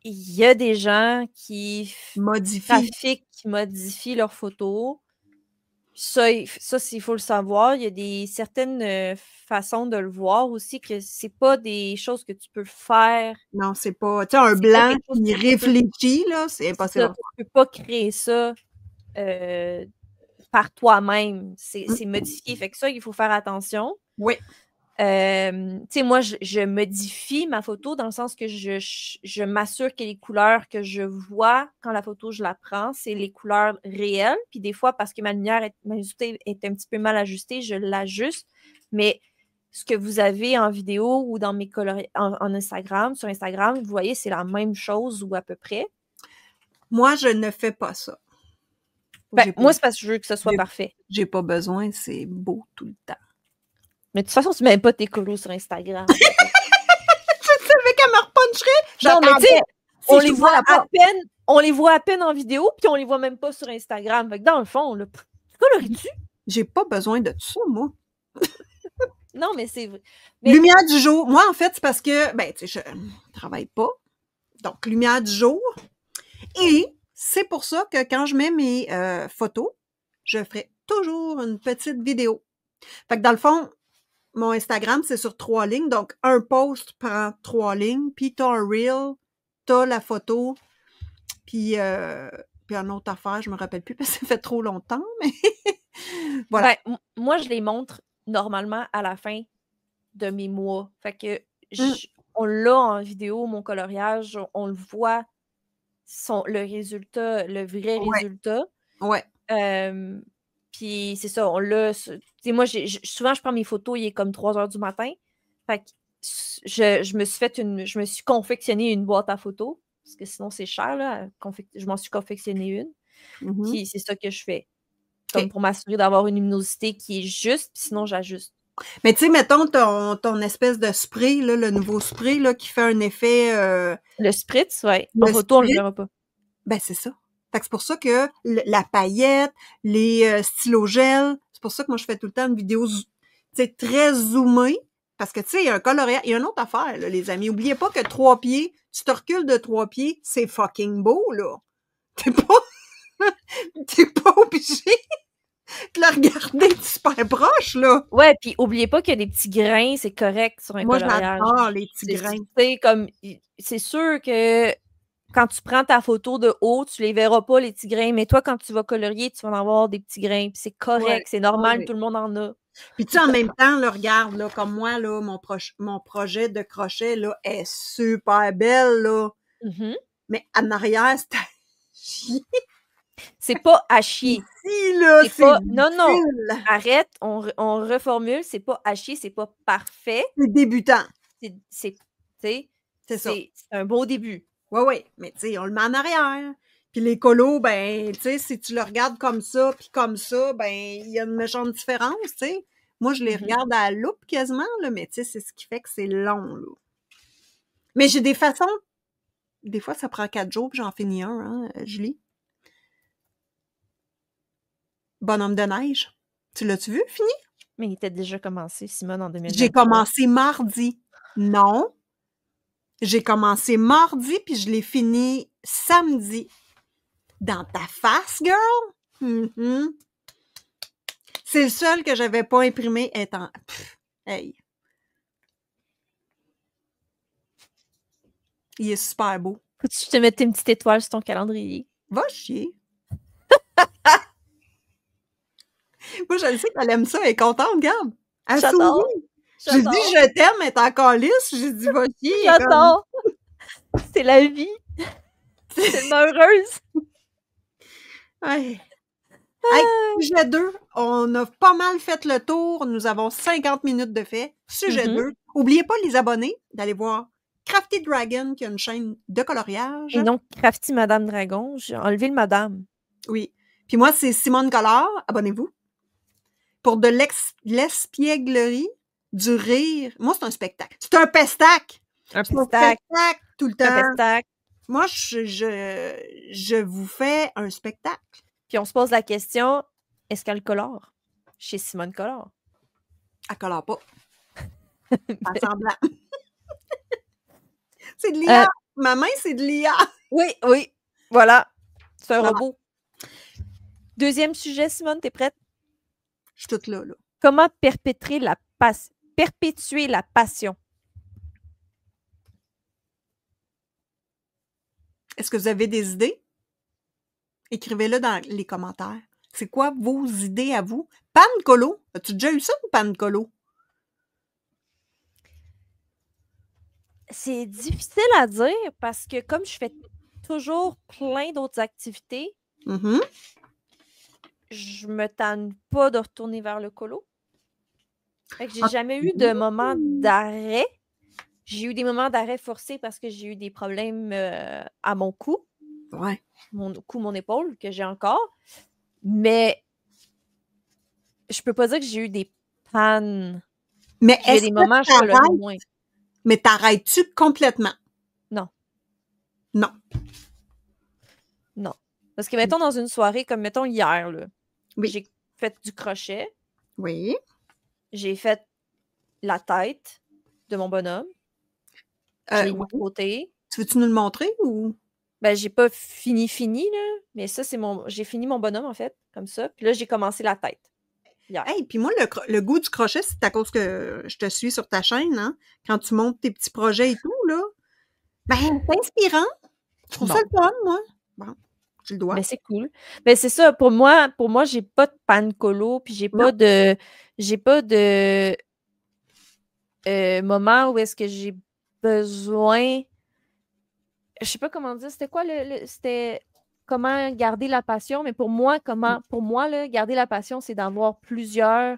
Il y a des gens qui modifient leurs photos. Ça, il faut le savoir. Il y a des certaines façons de le voir aussi que c'est pas des choses que tu peux faire. Non, c'est pas... Tu sais, un blanc qui réfléchit, là, c'est impossible. Tu peux pas créer ça par toi-même. C'est modifié. Fait que ça, il faut faire attention. Oui. Tu sais, moi, je modifie ma photo dans le sens que je m'assure que les couleurs que je vois quand la photo, je la prends, c'est les couleurs réelles. Puis des fois, parce que ma lumière est un petit peu mal ajustée, je l'ajuste. Mais ce que vous avez en vidéo ou dans mes en Instagram, sur Instagram, vous voyez, c'est la même chose ou à peu près. Moi, je ne fais pas ça. Ben, moi, c'est parce que je veux que ce soit parfait. J'ai pas besoin, c'est beau tout le temps. Mais de toute façon, tu mets pas tes colos sur Instagram. Je savais qu'elle me repuncherait. Non, mais tu sais, on les voit à peine en vidéo, puis on les voit même pas sur Instagram. Fait que dans le fond, là, tu colories-tu? J'ai pas besoin de tout ça, moi. Non, mais c'est vrai. Lumière du jour. Moi, en fait, c'est parce que, ben, tu sais, je travaille pas. Donc, lumière du jour. Et c'est pour ça que quand je mets mes photos, je ferai toujours une petite vidéo. Fait que dans le fond, mon Instagram, c'est sur 3 lignes. Donc, un post prend 3 lignes. Puis, t'as un reel, t'as la photo. Puis une autre affaire, je me rappelle plus parce que ça fait trop longtemps, mais voilà. Ben, moi, je les montre normalement à la fin de mes mois. Fait que on l'a en vidéo, mon coloriage, on le voit. le résultat, le vrai Ouais. résultat. Ouais. Puis c'est ça, on l'a. Moi, souvent, je prends mes photos, il est comme 3 heures du matin. Fait que je me suis confectionné une boîte à photos, parce que sinon, c'est cher, là. Je m'en suis confectionné une. Mhm. Puis c'est ça que je fais. OK. Comme pour m'assurer d'avoir une luminosité qui est juste, puis sinon, j'ajuste. Mais tu sais, mettons ton espèce de spray, là, le nouveau spray là, qui fait un effet. Le spritz, ouais. Le En photo, on le spritz, verra pas. ben c'est ça. Fait que c'est pour ça que la paillette, les stylos gel, c'est pour ça que moi je fais tout le temps une vidéo très zoomée. Parce que tu sais, il y a un coloriage, il y a une autre affaire, là, les amis. Oubliez pas que 3 pieds, tu te recules de 3 pieds, c'est fucking beau, là. T'es pas obligé de le regarder super proche, là. Ouais, puis oubliez pas qu'il y a des petits grains, c'est correct sur un Moi, coloriage. j'adore les petits grains. C'est sûr que quand tu prends ta photo de haut, tu les verras pas, les petits grains, mais toi, quand tu vas colorier, tu vas en avoir des petits grains, puis c'est correct, Ouais, c'est normal, ouais. tout le monde en a. Puis tu sais, en même temps, là, regarde, là, comme moi, là, mon projet de crochet, là, est super belle, là. Mhm. Mais en arrière, c'est à chier. C'est pas à chier. Ici, là, C'est c'est pas... Non, non, difficile. arrête, on reformule, c'est pas à chier, c'est pas parfait. C'est débutant. C'est ça. C'est un beau début. Oui, oui. Mais tu sais, on le met en arrière. Puis les colos, ben, tu sais, si tu le regardes comme ça, puis comme ça, ben, il y a une méchante différence, tu sais. Moi, je les regarde à la loupe quasiment, là, mais tu sais, c'est ce qui fait que c'est long, là. Mais j'ai des façons... Des fois, ça prend 4 jours, puis j'en finis un, hein, Julie. Bonhomme de neige. Tu l'as-tu vu, fini? Mais il était déjà commencé, Simone, en 2023. J'ai commencé mardi. Non. J'ai commencé mardi, puis je l'ai fini samedi. Dans ta face, girl? Mm-hmm. C'est le seul que j'avais pas imprimé étant... Hey. Il est super beau. Faut-tu te mettre une petite étoile sur ton calendrier? Va chier. Moi, je le sais qu'elle aime ça, elle est contente, regarde. Elle J'adore. sourit. J'ai dit je t'aime, elle est encore lisse. J'ai dit va chier. J'adore. C'est la vie. C'est tellement heureuse. Ouais. Hey, sujet 2, on a pas mal fait le tour. Nous avons 50 minutes de fait. Sujet 2. Oubliez pas les abonnés d'aller voir Crafty Dragon qui a une chaîne de coloriage. Et donc, Crafty Madame Dragon, j'ai enlevé le Madame. Oui. Puis moi, c'est Simone Collard. Abonnez-vous. Pour de l'espièglerie, du rire. Moi, c'est un spectacle. C'est un pestac! Un C'est un pestac. spectacle tout le temps. Un pestac. Moi, je vous fais un spectacle. Puis on se pose la question, est-ce qu'elle colore? Chez Simone Collard. Elle colore pas. Pas semblant. C'est de l'IA. Ma main, c'est de l'IA. Oui, oui. Voilà. C'est un Ça robot. Deuxième sujet, Simone, t'es prête? Je suis toute là, là. Comment perpétuer la passion? Est-ce que vous avez des idées? Écrivez-le dans les commentaires. C'est quoi vos idées à vous? Panne colo. As-tu déjà eu ça, une panne colo? C'est difficile à dire parce que comme je fais toujours plein d'autres activités, je me tanne pas de retourner vers le colo. Fait que j'ai jamais eu de moment d'arrêt. J'ai eu des moments d'arrêt forcés parce que j'ai eu des problèmes à mon cou. Ouais. Mon épaule, que j'ai encore. Mais je peux pas dire que j'ai eu des pannes. Mais j'ai des moments où je colorie moins. Mais t'arrêtes-tu complètement? Non. Non. Non. Parce que, mettons, dans une soirée, comme, mettons, hier, là, oui. J'ai fait du crochet. Oui. J'ai fait la tête de mon bonhomme. Je l'ai mis de côté. Tu veux-tu nous le montrer ou? Ben, j'ai pas fini, là. Mais ça, c'est j'ai fini mon bonhomme, en fait, comme ça. Puis là, j'ai commencé la tête. Hier. Hey, puis moi, le goût du crochet, c'est à cause que je te suis sur ta chaîne, hein? Quand tu montes tes petits projets et tout, là. Ben, c'est inspirant. Je trouve ça le fun, moi. Bon, j'ai le doigt. Ben, c'est cool. Ben, c'est ça. Pour moi, j'ai pas de panne colo, puis j'ai pas de moment où est-ce que j'ai besoin je sais pas comment dire, c'était quoi c'était comment garder la passion, mais pour moi, là, garder la passion, c'est d'avoir plusieurs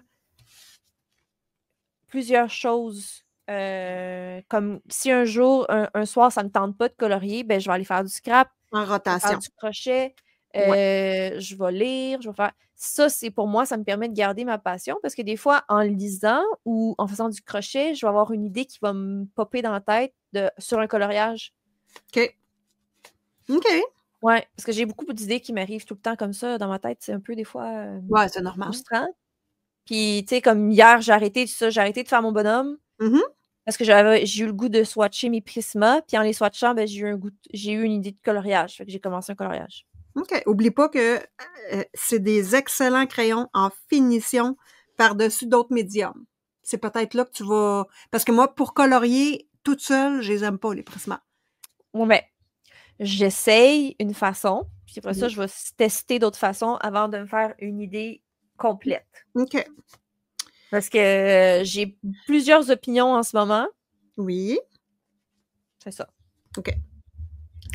choses. Comme si un jour, un soir, ça me tente pas de colorier, ben je vais aller faire du scrap, En je vais faire rotation. du crochet, Ouais. je vais lire, je vais faire. Ça, c'est pour moi, ça me permet de garder ma passion parce que des fois, en lisant ou en faisant du crochet, je vais avoir une idée qui va me popper dans la tête sur un coloriage. OK. OK. Ouais, parce que j'ai beaucoup d'idées qui m'arrivent tout le temps comme ça dans ma tête. C'est un peu des fois Ouais, c'est normal. frustrant. Puis, tu sais, comme hier, j'ai arrêté de faire mon bonhomme Mhm. parce que j'ai eu le goût de swatcher mes Prisma. Puis en les swatchant, ben, j'ai eu une idée de coloriage. Fait que j'ai commencé un coloriage. OK. Oublie pas que c'est des excellents crayons en finition par-dessus d'autres médiums. C'est peut-être là que tu vas... Parce que moi, pour colorier toute seule, je les aime pas, les Prisma. Bon, ben, j'essaye une façon. Puis après ça, Oui. je vais tester d'autres façons avant de me faire une idée complète. OK. Parce que j'ai plusieurs opinions en ce moment. Oui. C'est ça. OK.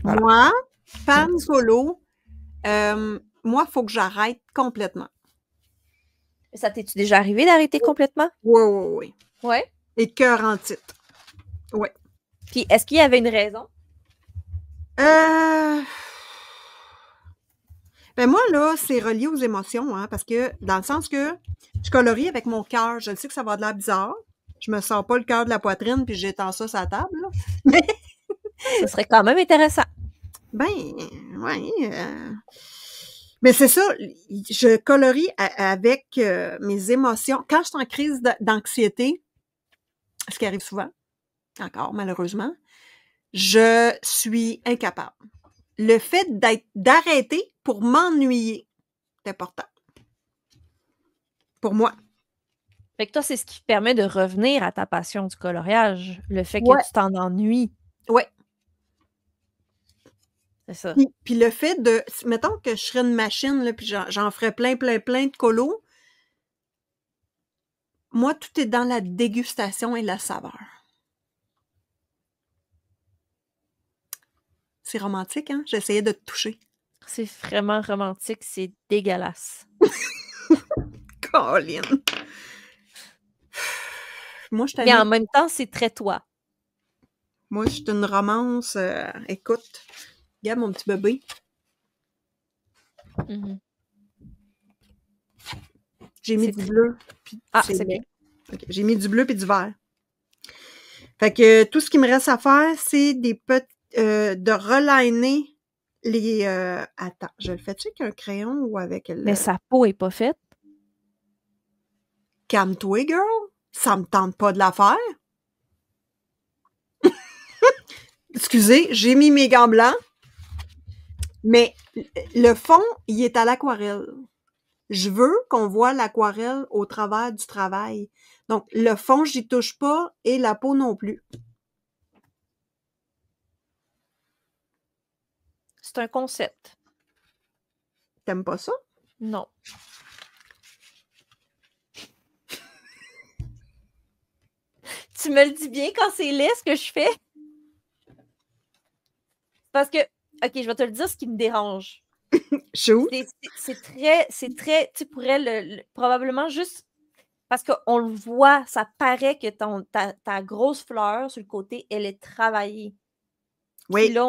Voilà. Moi, fan solo, moi, il faut que j'arrête complètement. Ça t'es-tu déjà arrivé d'arrêter complètement? Oui, oui, oui. Ouais. Et cœur en titre. Oui. Puis est-ce qu'il y avait une raison? Ben moi, là, c'est relié aux émotions, hein, parce que, dans le sens que je colorie avec mon cœur. Je sais que ça va de l'air bizarre. Je me sens pas le cœur de la poitrine, puis j'étends ça sur la table, là. Mais... Ce serait quand même intéressant. Ben, ouais. Mais c'est ça, je colorie avec mes émotions. Quand je suis en crise d'anxiété, ce qui arrive souvent, encore malheureusement, je suis incapable. Le fait d'arrêter pour m'ennuyer, c'est important. Pour moi. Fait que toi, c'est ce qui permet de revenir à ta passion du coloriage. Le fait Ouais. que tu t'en ennuies. Ouais. C'est ça. Puis le fait de... Mettons que je serais une machine, là, puis j'en ferais plein de colos. Moi, tout est dans la dégustation et la saveur. C'est romantique, hein? J'essayais de te toucher. C'est vraiment romantique. C'est dégueulasse. Colin! Moi, je Mais en même temps, c'est très toi. Moi, je suis une romance. Écoute, regarde mon petit bébé. Mm-hmm. J'ai mis du bleu. C'est bien. Okay. J'ai mis du bleu puis du vert. Fait que tout ce qui me reste à faire, c'est de reliner les... Attends, je le fais-tu avec un crayon ou avec le... Mais sa peau est pas faite. Calme-toi, girl. Ça me tente pas de la faire. Excusez, j'ai mis mes gants blancs. Mais le fond, il est à l'aquarelle. Je veux qu'on voit l'aquarelle au travers du travail. Donc, le fond, j'y touche pas et la peau non plus. C'est un concept. T'aimes pas ça? Non. Tu me le dis bien quand c'est laid ce que je fais? Parce que, OK, je vais te le dire ce qui me dérange. Chou. C'est très, tu pourrais probablement juste, parce qu'on le voit, ça paraît que ta grosse fleur sur le côté, elle est travaillée. Oui. Puis là,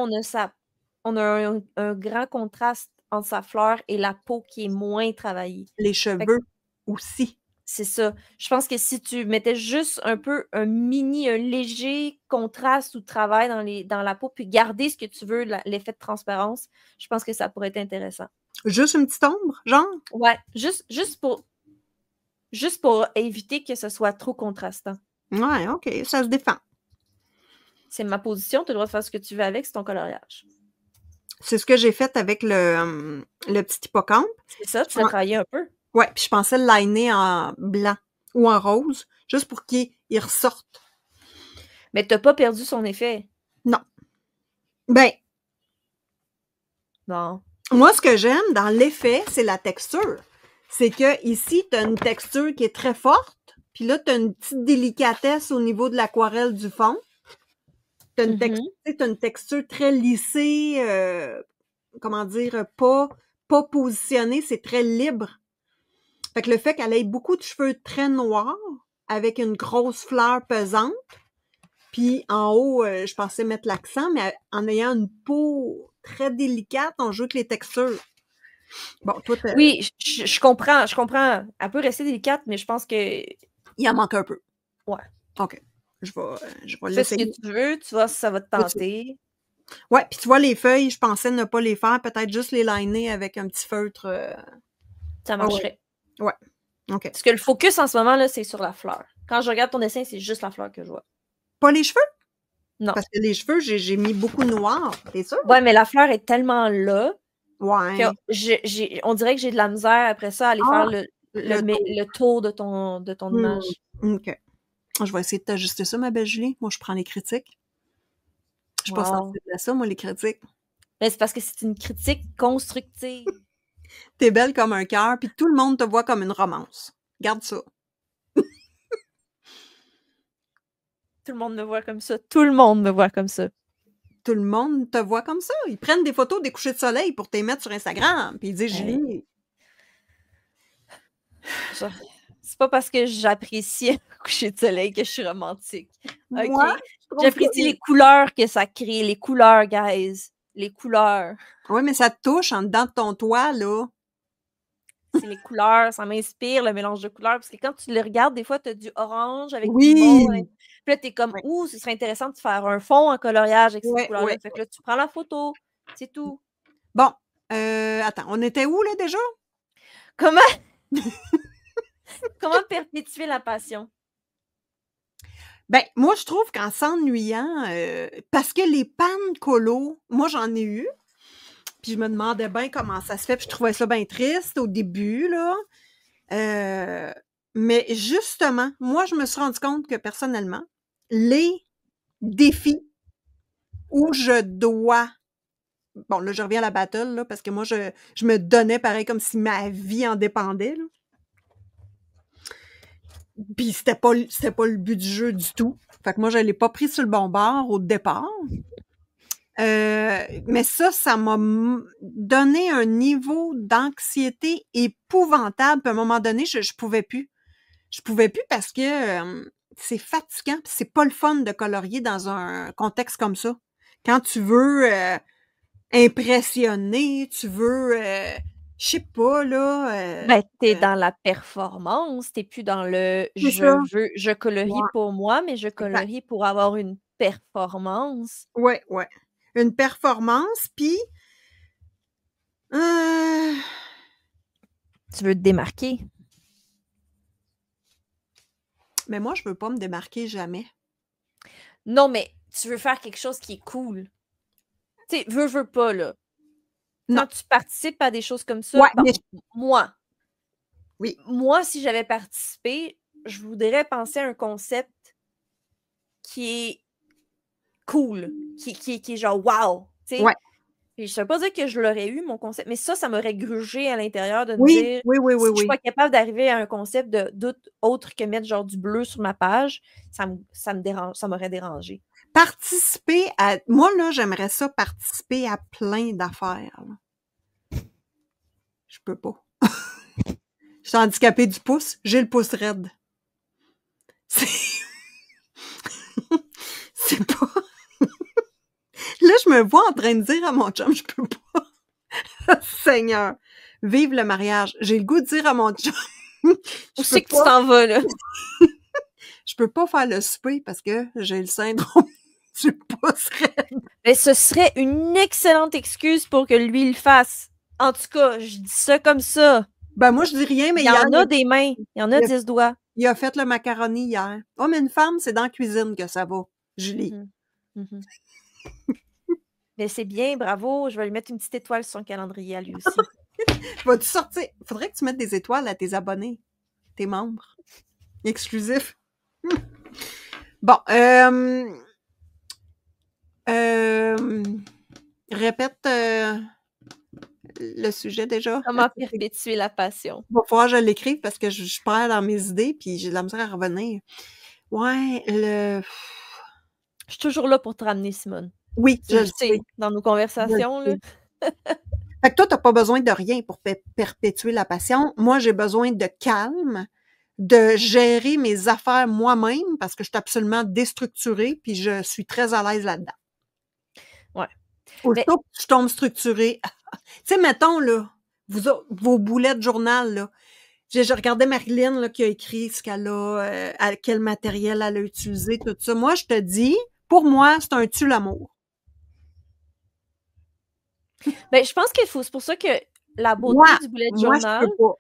on a un grand contraste entre sa fleur et la peau qui est moins travaillée. Les cheveux aussi. C'est ça. Je pense que si tu mettais juste un peu un léger contraste ou travail dans la peau, puis garder ce que tu veux, l'effet de transparence, je pense que ça pourrait être intéressant. Juste une petite ombre, genre? Ouais, juste pour éviter que ce soit trop contrastant. Ouais, OK, ça se défend. C'est ma position, tu as le droit de faire ce que tu veux avec, c'est ton coloriage. C'est ce que j'ai fait avec le petit hippocampe. C'est ça, tu l'as travaillé un peu. Ouais, puis je pensais le liner en blanc ou en rose, juste pour qu'il ressorte. Mais t'as pas perdu son effet. Non. Ben. Non. Moi, ce que j'aime dans l'effet, c'est la texture. C'est que ici, t'as une texture qui est très forte, puis là, t'as une petite délicatesse au niveau de l'aquarelle du fond. T'as Mhm. une texture très lissée, comment dire, pas positionnée, c'est très libre. Fait que le fait qu'elle ait beaucoup de cheveux très noirs, avec une grosse fleur pesante, puis en haut, je pensais mettre l'accent, mais en ayant une peau très délicate, on joue avec les textures. Bon, toi, Oui, je comprends, je comprends. Elle peut rester délicate, mais je pense que, il en manque un peu. ouais, OK. Je vais fais ce que l'essayer. tu veux, tu vois si ça va te tenter. Ouais, puis tu vois, les feuilles, je pensais ne pas les faire, peut-être juste les liner avec un petit feutre. Ça Ah ouais. marcherait. Ouais. OK. Parce que le focus en ce moment, là, c'est sur la fleur. Quand je regarde ton dessin, c'est juste la fleur que je vois. Pas les cheveux? Non. Parce que les cheveux, j'ai mis beaucoup de noir. T'es sûr? Ouais, mais la fleur est tellement là que Ouais. on dirait que j'ai de la misère après ça à aller faire Ah, le tour. le tour de ton image. OK. Je vais essayer de t'ajuster ça, ma belle Julie. Moi, je prends les critiques. Je suis pas Wow. sensible à ça, moi, les critiques. Mais c'est parce que c'est une critique constructive. T'es belle comme un cœur, puis tout le monde te voit comme une romance. Garde ça. Tout le monde me voit comme ça. Tout le monde me voit comme ça. Tout le monde te voit comme ça. Ils prennent des photos des couchers de soleil pour te les mettre sur Instagram, puis ils disent Hey. Julie. C'est pas parce que j'apprécie un coucher de soleil que je suis romantique. Moi, OK? je trouve J'apprécie les couleurs que ça crée. Les couleurs, guys. Les couleurs. Oui, mais ça te touche en dedans de ton toit, là. C'est les couleurs. Ça m'inspire, le mélange de couleurs. Parce que quand tu le regardes, des fois, tu as du orange avec du mauve. Oui! Puis là, t'es comme, Ouais. ouh, ce serait intéressant de faire un fond en coloriage avec ces Ouais, couleurs-là. ouais, Fait que là, tu prends la photo. C'est tout. Bon, attends, on était où, là, déjà? Comment, comment perpétuer la passion? Ben, moi, je trouve qu'en s'ennuyant, parce que les pannes colo, moi, j'en ai eu, puis je me demandais bien comment ça se fait, puis je trouvais ça bien triste au début, là. Mais justement, moi, je me suis rendu compte que personnellement, les défis où je dois bon, là, je reviens à la battle, là, parce que moi, je me donnais pareil comme si ma vie en dépendait, là. Puis c'était pas le but du jeu du tout. Fait que moi, je l'ai pas pris sur le bon bord au départ. Mais ça m'a donné un niveau d'anxiété épouvantable. Puis à un moment donné, je pouvais plus. Je pouvais plus parce que c'est fatigant. Puis c'est pas le fun de colorier dans un contexte comme ça. Quand tu veux impressionner, tu veux, je sais pas, là, Ben, t'es dans la performance, t'es plus dans le c'est ça. je colorie Ouais, pour moi, mais je exact. colorie pour avoir une performance. Ouais, ouais. Une performance, puis heu, Tu veux te démarquer. mais moi, je veux pas me démarquer jamais. Non, mais tu veux faire quelque chose qui est cool. Tu sais, veux pas, là. Non. Quand tu participes à des choses comme ça, Ouais, bon, mais moi, oui. si j'avais participé, je voudrais penser à un concept qui est cool, qui est genre wow, tu sais. Ouais. Puis je ne veux pas dire que je l'aurais eu, mon concept, mais ça m'aurait grugé à l'intérieur de me Oui, dire oui, oui, oui, si je suis oui. pas capable d'arriver à un concept autre que mettre genre du bleu sur ma page, ça me dérange, ça m'aurait dérangé. Participer à moi, là, j'aimerais ça participer à plein d'affaires, là. Je peux pas. Je suis handicapée du pouce, j'ai le pouce raide. C'est c'est pas là, je me vois en train de dire à mon chum: «Je peux pas». Seigneur, vive le mariage. J'ai le goût de dire à mon chum: Où «Je c'est peux que tu t'en vas, là? je peux pas faire le souper parce que j'ai le syndrome du pouce raide». Mais ce serait une excellente excuse pour que lui le fasse. En tout cas, je dis ça comme ça. Ben, moi, je dis rien, mais Il y hier, en a des mains, il y en a il a 10 doigts. il a fait le macaroni hier. Oh, mais une femme, c'est dans la cuisine que ça va, Julie. Mhm. Mais c'est bien, bravo. Je vais lui mettre une petite étoile sur son calendrier à lui aussi. Vas-tu sortir? Faudrait que tu mettes des étoiles à tes abonnés, tes membres exclusifs. Bon, répète le sujet déjà. Comment perpétuer la passion? Il va falloir que je l'écrive parce que je perds dans mes idées puis j'ai de la misère à revenir. Ouais, Je suis toujours là pour te ramener, Simone. Oui, Tu je le le sais, sais. dans nos conversations, là. Fait que toi, t'as pas besoin de rien pour perpétuer la passion. Moi, j'ai besoin de calme, de gérer mes affaires moi-même parce que je suis absolument déstructurée puis je suis très à l'aise là-dedans. Ouais. Aussitôt que je tombe structurée, tu sais, mettons, là, vos boulets de journal, là, je regardais Marilyn, là, qui a écrit ce qu'elle a, quel matériel elle a utilisé, tout ça. Moi, je te dis, pour moi, c'est un tue-l'amour. Ben, je pense c'est pour ça que la beauté Moi, du bullet moi, je journal. peux pas.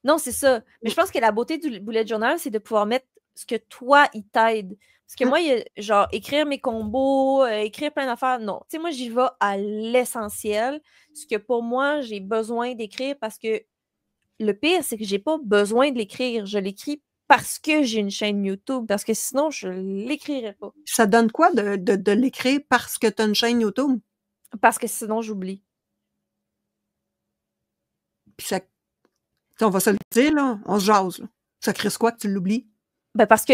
Non, c'est ça. Mais je pense que la beauté du bullet journal, c'est de pouvoir mettre ce que toi, il t'aide. Parce que moi, il y a, genre, écrire mes combos, écrire plein d'affaires, non. Tu sais, moi, j'y vais à l'essentiel. Ce que pour moi, j'ai besoin d'écrire parce que le pire, c'est que j'ai pas besoin de l'écrire. Je l'écris parce que j'ai une chaîne YouTube. Parce que sinon, je l'écrirais pas. Ça donne quoi de l'écrire parce que tu as une chaîne YouTube? Parce que sinon, j'oublie. Puis ça, on va se le dire, là, on se jase, là. Ça crée quoi que tu l'oublies? Ben parce que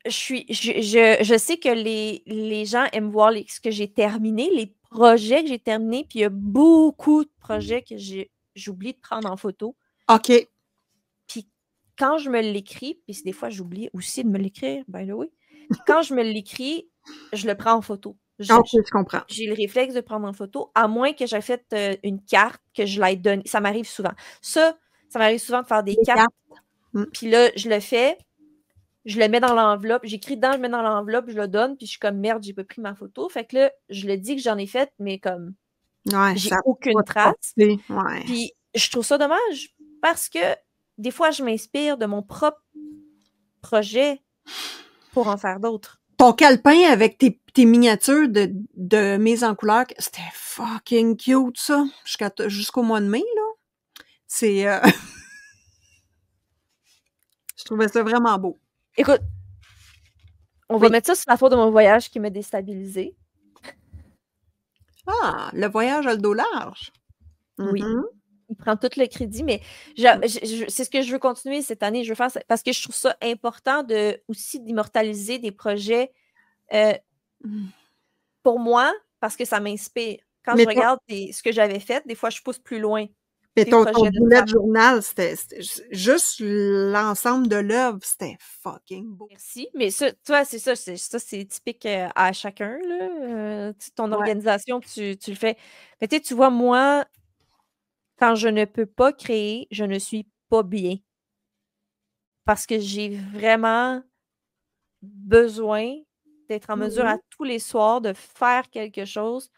je sais que les gens aiment voir ce que j'ai terminé, les projets que j'ai terminés, puis il y a beaucoup de projets que j'oublie de prendre en photo. OK. Puis quand je me l'écris, puis des fois j'oublie aussi de me l'écrire, by the way. Puis quand je me l'écris, je le prends en photo. OK, je comprends. J'ai le réflexe de prendre en photo, à moins que j'ai fait une carte que je l'aille donnée. Ça m'arrive souvent. Ça m'arrive souvent de faire des cartes. Puis là, je le fais. Je le mets dans l'enveloppe, j'écris dedans, je mets dans l'enveloppe, je le donne, puis je suis comme merde, j'ai pas pris ma photo. Fait que là, je le dis que j'en ai fait, mais comme j'ai aucune trace. Ouais. Puis je trouve ça dommage parce que des fois, je m'inspire de mon propre projet pour en faire d'autres. Ton calepin avec tes miniatures de mise en couleur, c'était fucking cute, ça, jusqu'au mois de mai, là. C'est... je trouvais ça vraiment beau. Écoute, on va mettre ça sur la faute de mon voyage qui m'a déstabilisée. Ah, le voyage à le dos large. Oui. Il prend tout le crédit, mais c'est ce que je veux continuer cette année. Je veux faire ça parce que je trouve ça important aussi d'immortaliser des projets pour moi, parce que ça m'inspire. Quand je regarde ce que j'avais fait, des fois, je pousse plus loin. Mais ton bullet journal, c'était juste l'ensemble de l'œuvre, c'était fucking beau. Merci. Mais ça, tu vois, c'est typique à chacun, là. Ton organisation, tu le fais. Mais tu vois, moi, quand je ne peux pas créer, je ne suis pas bien. Parce que j'ai vraiment besoin d'être en mesure à tous les soirs de faire quelque chose.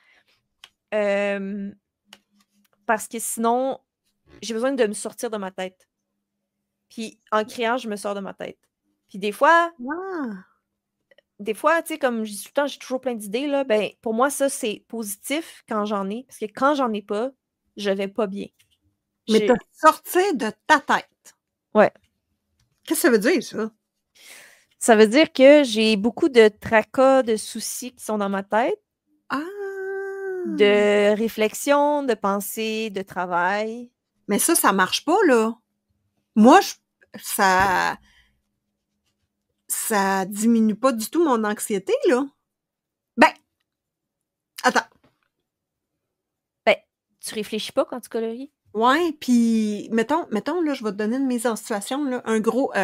Parce que sinon, j'ai besoin de me sortir de ma tête. Puis en créant, je me sors de ma tête. Puis des fois, tu sais, comme je dis tout le temps, j'ai toujours plein d'idées, là. Ben, pour moi, ça, c'est positif quand j'en ai. Parce que quand j'en ai pas, je vais pas bien. Mais te sortir de ta tête. Ouais. Qu'est-ce que ça veut dire, ça? Ça veut dire que j'ai beaucoup de tracas, de soucis qui sont dans ma tête. Ah! De réflexion, de pensée, de travail. Mais ça marche pas, là. Moi, ça diminue pas du tout mon anxiété, là. Ben, attends. Ben, tu réfléchis pas quand tu colories? Ouais, puis mettons, là, je vais te donner une mise en situation, là, un groupe,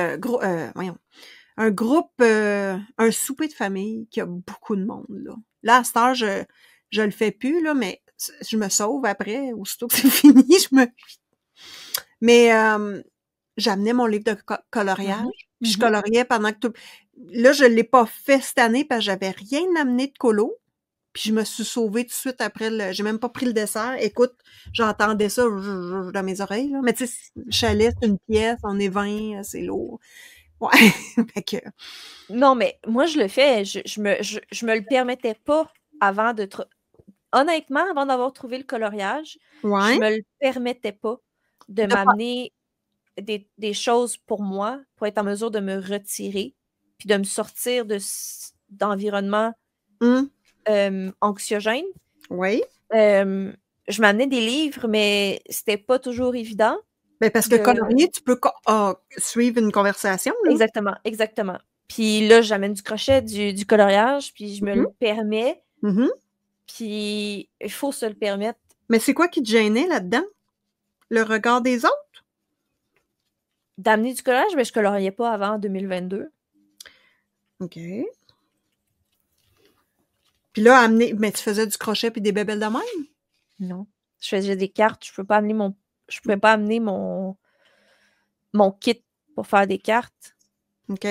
un souper de famille qui a beaucoup de monde, là. Là, à cette heure, je le fais plus, là, mais je me sauve après, aussitôt que c'est fini, Mais j'amenais mon livre de coloriage, puis je coloriais pendant que tout... Là, je l'ai pas fait cette année parce que j'avais rien amené de colo, puis je me suis sauvée tout de suite après j'ai même pas pris le dessert. Écoute, j'entendais ça dans mes oreilles, là. Mais tu sais, le chalet, c'est une pièce, on est 20, c'est lourd. Ouais, fait que... Non, mais moi, je le fais. Je me le permettais pas avant de... Honnêtement, avant d'avoir trouvé le coloriage, je me le permettais pas de m'amener des choses pour moi, pour être en mesure de me retirer, puis de me sortir d'environnement anxiogène. Oui. Je m'amenais des livres, mais c'était pas toujours évident. Ben parce que colorier, tu peux suivre une conversation, là. Exactement. Puis là, j'amène du crochet, du coloriage, puis je me le permets. Puis il faut se le permettre. Mais c'est quoi qui te gênait là-dedans? Le regard des autres? D'amener du coloriage, mais je coloriais pas avant 2022. OK. Puis là, amener... Mais tu faisais du crochet puis des bébelles de même? Non. Je faisais des cartes. Je pouvais pas amener mon kit pour faire des cartes. OK.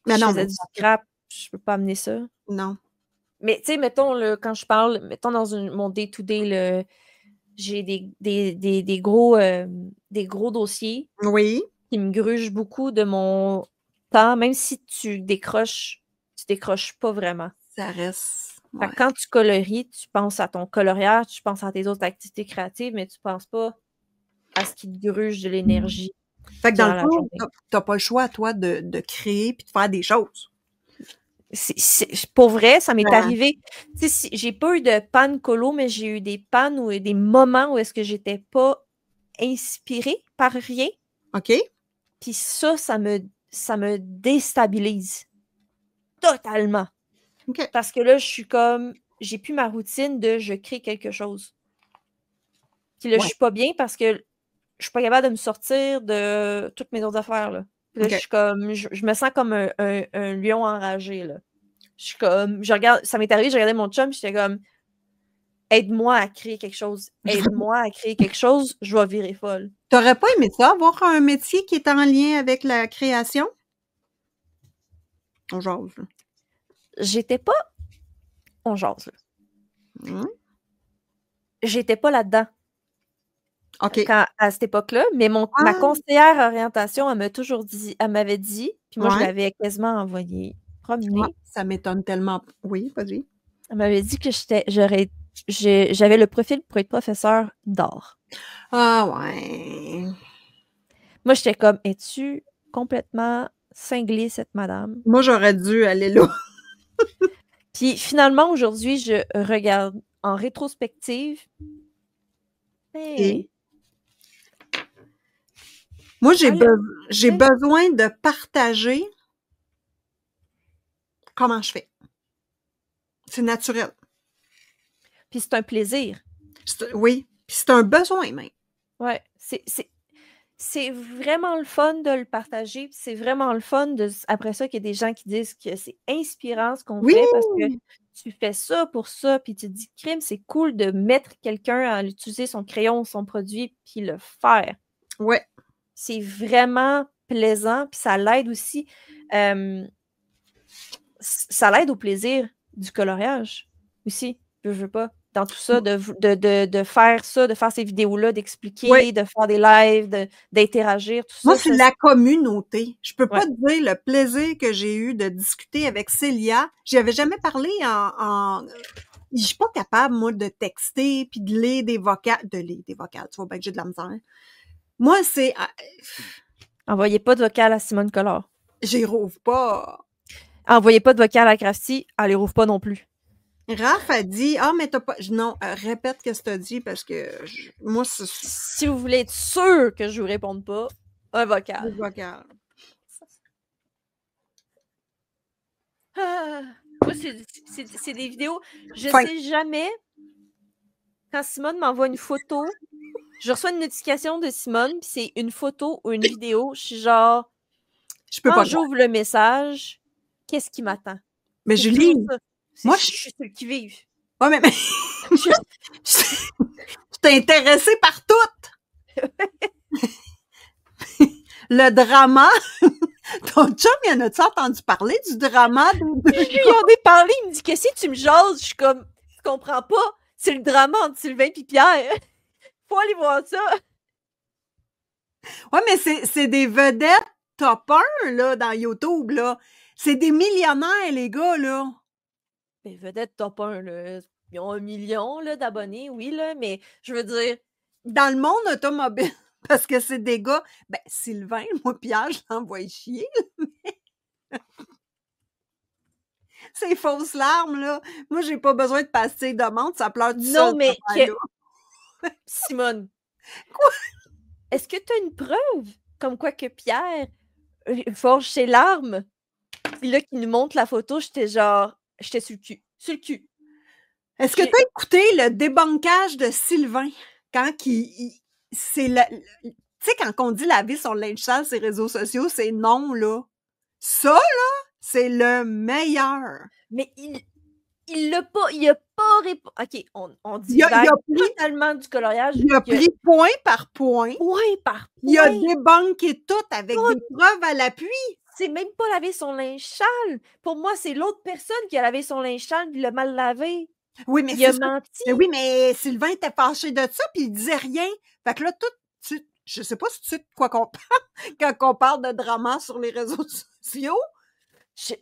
Mais je faisais du scrap. Je peux pas amener ça. Non. Mais tu sais, mettons, là, quand je parle, mettons dans mon day-to-day, j'ai des gros dossiers qui me grugent beaucoup de mon temps, même si tu décroches pas vraiment. Ça reste. Fait que quand tu colories, tu penses à ton coloriage, tu penses à tes autres activités créatives, mais tu penses pas à ce qui te gruge de l'énergie. Fait que dans le fond, t'as pas le choix, toi, de créer puis de faire des choses. Pour vrai, ça m'est arrivé. Tu sais, j'ai pas eu de panne colo, mais j'ai eu des pannes ou des moments où est-ce que j'étais pas inspirée par rien. OK. Puis ça me déstabilise totalement. OK. Parce que là, je suis comme, j'ai plus ma routine de je crée quelque chose. Puis là, je suis pas bien parce que je suis pas capable de me sortir de toutes mes autres affaires, là. Puis là, je suis comme, je me sens comme un lion enragé, là. Je suis comme, ça m'est arrivé, je regardais mon chum, j'étais comme, aide-moi à créer quelque chose. Aide-moi à créer quelque chose, je vais virer folle. T'aurais pas aimé ça, avoir un métier qui est en lien avec la création? On jase, là. J'étais pas... On jase, là. J'étais pas là-dedans. OK. À cette époque-là, mais ma conseillère orientation, elle m'avait dit, puis moi, je l'avais quasiment envoyé promener. Ça m'étonne tellement. Oui, vas-y. Elle m'avait dit que j'avais le profil pour être professeur d'art. Ah ouais. Moi, j'étais comme, es-tu complètement cinglée, cette madame? Moi, j'aurais dû aller là. Puis finalement, aujourd'hui, je regarde en rétrospective. Et? Moi, j'ai besoin de partager comment je fais. C'est naturel. Puis c'est un plaisir. Oui. Puis c'est un besoin même. Ouais. C'est vraiment le fun de le partager. C'est vraiment le fun après ça qu'il y a des gens qui disent que c'est inspirant ce qu'on fait parce que tu fais ça pour ça, puis tu te dis, crime, c'est cool de mettre quelqu'un à utiliser son crayon, son produit, puis le faire. Ouais. C'est vraiment plaisant, puis ça l'aide aussi. Ça l'aide au plaisir du coloriage aussi. Je veux pas. Dans tout ça, de faire ça, de faire ces vidéos-là, d'expliquer, de faire des lives, d'interagir, tout ça. Moi, c'est la communauté. Je peux pas te dire le plaisir que j'ai eu de discuter avec Célia. J'y avais jamais parlé je suis pas capable, moi, de texter puis de lire des vocales. Tu vois bien que j'ai de la misère. Moi, c'est... Envoyez pas de vocal à Simone Collard. J'y rouvre pas. Envoyez pas de vocal à Crafty, elle les rouvre pas non plus. Raph a dit, mais t'as pas... Non, répète ce que t'as dit parce que moi, c'est... Si vous voulez être sûr que je vous réponde pas, un vocal. Un vocal. Moi, c'est des vidéos. Je sais jamais. Quand Simone m'envoie une photo, je reçois une notification de Simone, puis c'est une photo ou une vidéo. Je suis genre, quand j'ouvre le message, qu'est-ce qui m'attend? Mais Julie, moi, je suis sur le qui-vive. Ouais, mais je t'ai intéressée par toutes. Le drama. Ton chum, il en a-tu entendu parler du drama? Je lui en ai parlé, il me dit que si tu me jases, je suis comme, tu comprends pas, c'est le drama entre Sylvain et Pierre. Faut aller voir ça. Ouais, mais c'est des vedettes top 1, là, dans YouTube, là. C'est des millionnaires, les gars, là. Mais vedettes top 1, là. Ils ont 1 million là, d'abonnés, oui, là, mais je veux dire... Dans le monde automobile, parce que c'est des gars... Ben, Sylvain, moi, Pierre, je l'envoie chier, mais... Ces fausses larmes, là. Moi, j'ai pas besoin de passer de menthe, ça pleure tout seul. Non, mais... Simone. Quoi? Est-ce que tu as une preuve comme quoi que Pierre forge ses larmes? Puis là, qu'il nous montre la photo, j'étais sur le cul. Sur le cul. Est-ce que tu as écouté le débankage de Sylvain quand c'est tu sais, quand on dit laver son linge sale sur les réseaux sociaux, c'est non, là. Ça, là, c'est le meilleur. Mais il a pas répondu. OK, on dit totalement du coloriage. Il a pris point par point. Point par point. Il a débunké tout avec des preuves à l'appui. C'est même pas laver son linge sale. Pour moi, c'est l'autre personne qui a lavé son linge sale et l'a mal lavé. Oui, mais il a menti. Mais oui, mais Sylvain était fâché de ça, puis il disait rien. Fait que là, je sais pas si tu sais de quoi qu'on parle quand on parle de drama sur les réseaux sociaux. Je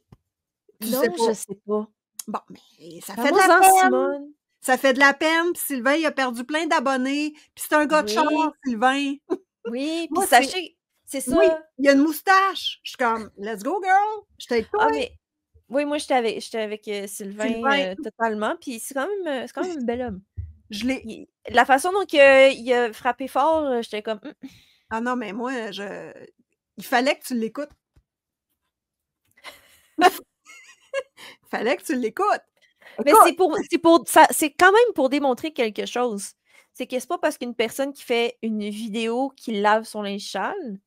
sais pas. Bon, mais ça fait de la peine. Simone. Ça fait de la peine, puis Sylvain, il a perdu plein d'abonnés, puis c'est un gars de char, Sylvain. Oui, puis sachez, c'est ça. Oui, il a une moustache. Je suis comme, let's go, girl. Je t'ai toi. Oui, moi, j'étais avec Sylvain. Totalement, puis c'est quand même un bel homme. La façon dont il a frappé fort, j'étais comme... Ah non, mais moi, il fallait que tu l'écoutes. Il fallait que tu l'écoutes. Mais c'est quand même pour démontrer quelque chose. C'est que c'est pas parce qu'une personne qui fait une vidéo qui lave son linge sale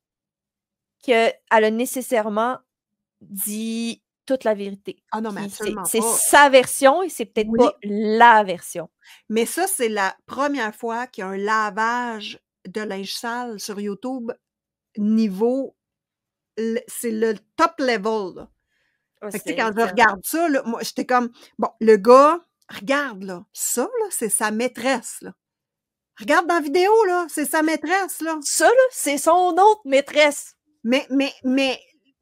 qu'elle a nécessairement dit toute la vérité. Ah non, mais absolument pas. C'est sa version et c'est peut-être pas la version. Mais ça, c'est la première fois qu'il y a un lavage de linge sale sur YouTube niveau... C'est le top level, là. Fait que, quand je regarde ça, là, moi, j'étais comme... Bon, le gars, regarde, là. Ça, là, c'est sa maîtresse, là. Regarde dans la vidéo, là. C'est sa maîtresse, là. Ça, là, c'est son autre maîtresse. Mais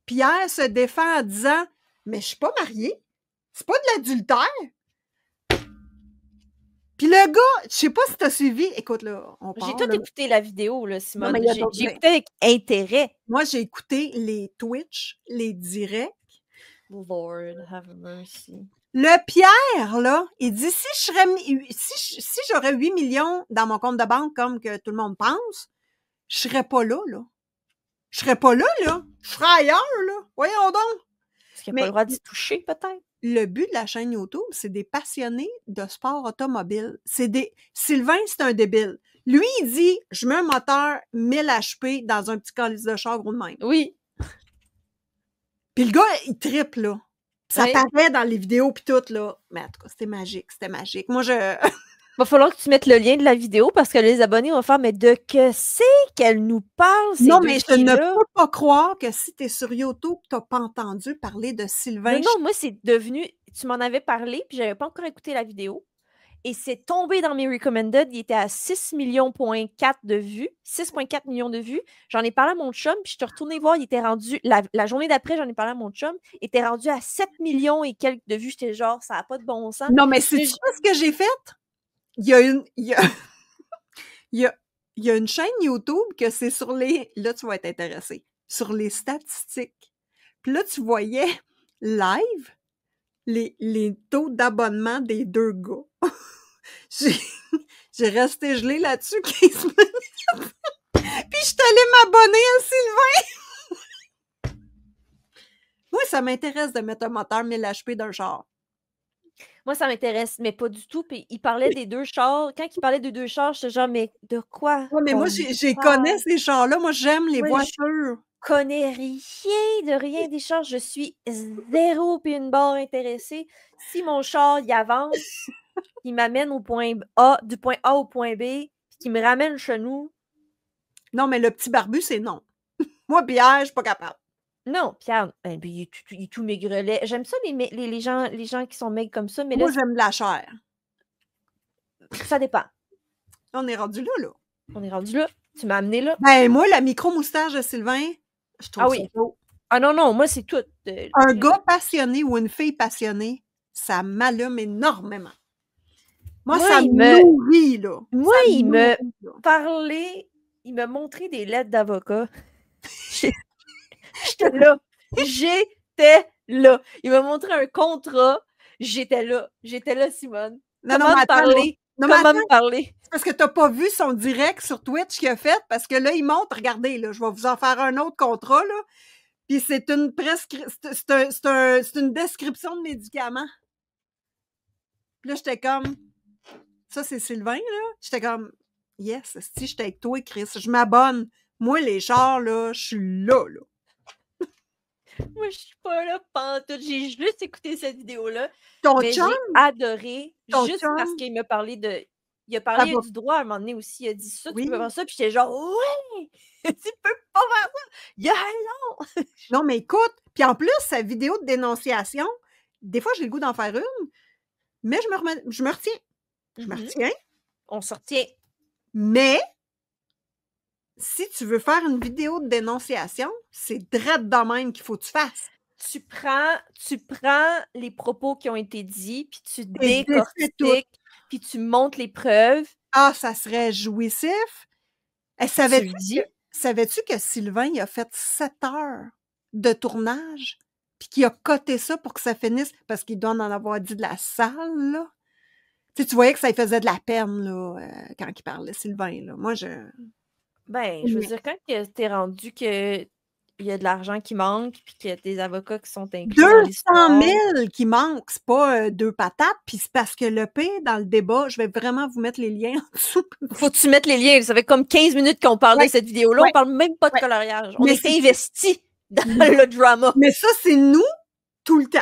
Pierre se défend en disant... Mais je suis pas mariée. C'est pas de l'adultère. Puis le gars, je sais pas si t'as suivi. Écoute, là, on parle... J'ai tout écouté la vidéo, là, Simone. J'ai écouté avec intérêt. Moi, j'ai écouté les Twitch, les directs. Lord have mercy. Le Pierre, là, il dit, si j'aurais 8 millions dans mon compte de banque, comme que tout le monde pense, je serais pas là, là. Je serais pas là, là. Je serais ailleurs, là. Voyons donc. Est-ce qu'il n'y a pas le droit d'y toucher, peut-être? Le but de la chaîne YouTube, c'est des passionnés de sport automobile. Sylvain, c'est un débile. Lui, il dit, je mets un moteur 1000 HP dans un petit calice de char gros de même. Oui. Puis le gars, il trippe, là. Ça paraît dans les vidéos pis tout, là. Mais en tout cas, c'était magique. Moi, Va falloir que tu mettes le lien de la vidéo parce que les abonnés vont faire, mais de que c'est qu'elle nous parle? Non, mais je ne peux pas croire que si t'es sur YouTube, t'as pas entendu parler de Sylvain. Non, moi, c'est devenu... Tu m'en avais parlé, puis j'avais pas encore écouté la vidéo. Et c'est tombé dans mes recommended. Il était à 6,4 millions de vues. 6,4 millions de vues. J'en ai parlé à mon chum, puis je suis retournée voir, il était rendu... La journée d'après, j'en ai parlé à mon chum, il était rendu à 7 millions et quelques de vues. J'étais genre, ça n'a pas de bon sens. Non, mais c'est ce que j'ai fait? Il y a une chaîne YouTube que c'est sur les... Là, tu vas être intéressé. Sur les statistiques. Puis là, tu voyais live les taux d'abonnement des deux gars. J'ai resté gelée là-dessus 15 minutes. Puis je suis allée m'abonner à Sylvain. Moi, ça m'intéresse de mettre un moteur 1000 HP d'un char. Moi, ça m'intéresse, mais pas du tout. Puis il parlait des deux chars. Quand il parlait des deux chars, j'étais genre, mais de quoi? Ouais, mais moi, j'ai connais ces chars-là. Moi, j'aime les voitures. Je connais rien des chars. Je suis zéro puis une barre intéressée. Si mon char, il avance, il m'amène au point A, du point A au point B, puis qu'il me ramène chez nous. Non, mais le petit barbu, c'est non. Moi, Pierre, je suis pas capable. Non, Pierre, il est tout maigrelet. J'aime ça, les gens qui sont maigres comme ça. Mais moi, j'aime la chair. Ça dépend. On est rendu là. On est rendu là. Tu m'as amené là. Ben, moi, la micro-moustache de Sylvain, je trouve ça beau. Ah non, moi, c'est tout. Un gars passionné ou une fille passionnée, ça m'allume énormément. Moi, ça me nourrit, là. Moi, il me parlait, il m'a montré des lettres d'avocat. J'étais là. Il m'a montré un contrat. J'étais là, Simone. Comment me parler? C'est parce que t'as pas vu son direct sur Twitch qu'il a fait, parce que là, il montre, regardez, là, je vais vous en faire un autre contrat, là. Puis c'est une description de médicament. Puis là, j'étais comme, ça, c'est Sylvain, là. J'étais comme, yes, si j'étais avec toi, Chris, je m'abonne. Moi, les chars, là, je suis là. Moi, je suis pas là pantoute. J'ai juste écouté cette vidéo-là. Ton Mais chum? j'ai adoré, Ton juste chum? parce qu'il m'a parlé de. Il a Ça parlé va. du droit à un moment donné aussi. Il a dit ça, tu Oui. peux faire ça. Puis j'étais genre, ouais! Tu peux pas faire ça! Il a raison! Non, mais écoute, puis en plus, sa vidéo de dénonciation, des fois, j'ai le goût d'en faire une, mais je me retiens. Je me retiens. On se retient. Mais si tu veux faire une vidéo de dénonciation, c'est drette de même qu'il faut que tu fasses. Tu prends les propos qui ont été dits, puis tu Et défais tout. décortiques, puis tu montres les preuves. Ah, ça serait jouissif. Savais-tu que Sylvain, il a fait 7 heures de tournage, puis qu'il a coté ça pour que ça finisse, parce qu'il doit en avoir dit de la salle, là. Tu voyais que ça lui faisait de la peine, là, quand il parlait, Sylvain, là. Moi, Ben, je veux dire, quand t'es rendu que il y a de l'argent qui manque, puis qu'il y a des avocats qui sont inclus dans 200 000 qui manquent, c'est pas 2 patates, puis c'est parce que le pire, dans le débat, je vais vraiment vous mettre les liens en dessous. Faut que tu mettes les liens. Ça fait comme 15 minutes qu'on parle de cette vidéo-là. On parle même pas de coloriage. On est investis dans le drama. Mais ça, c'est nous, tout le temps.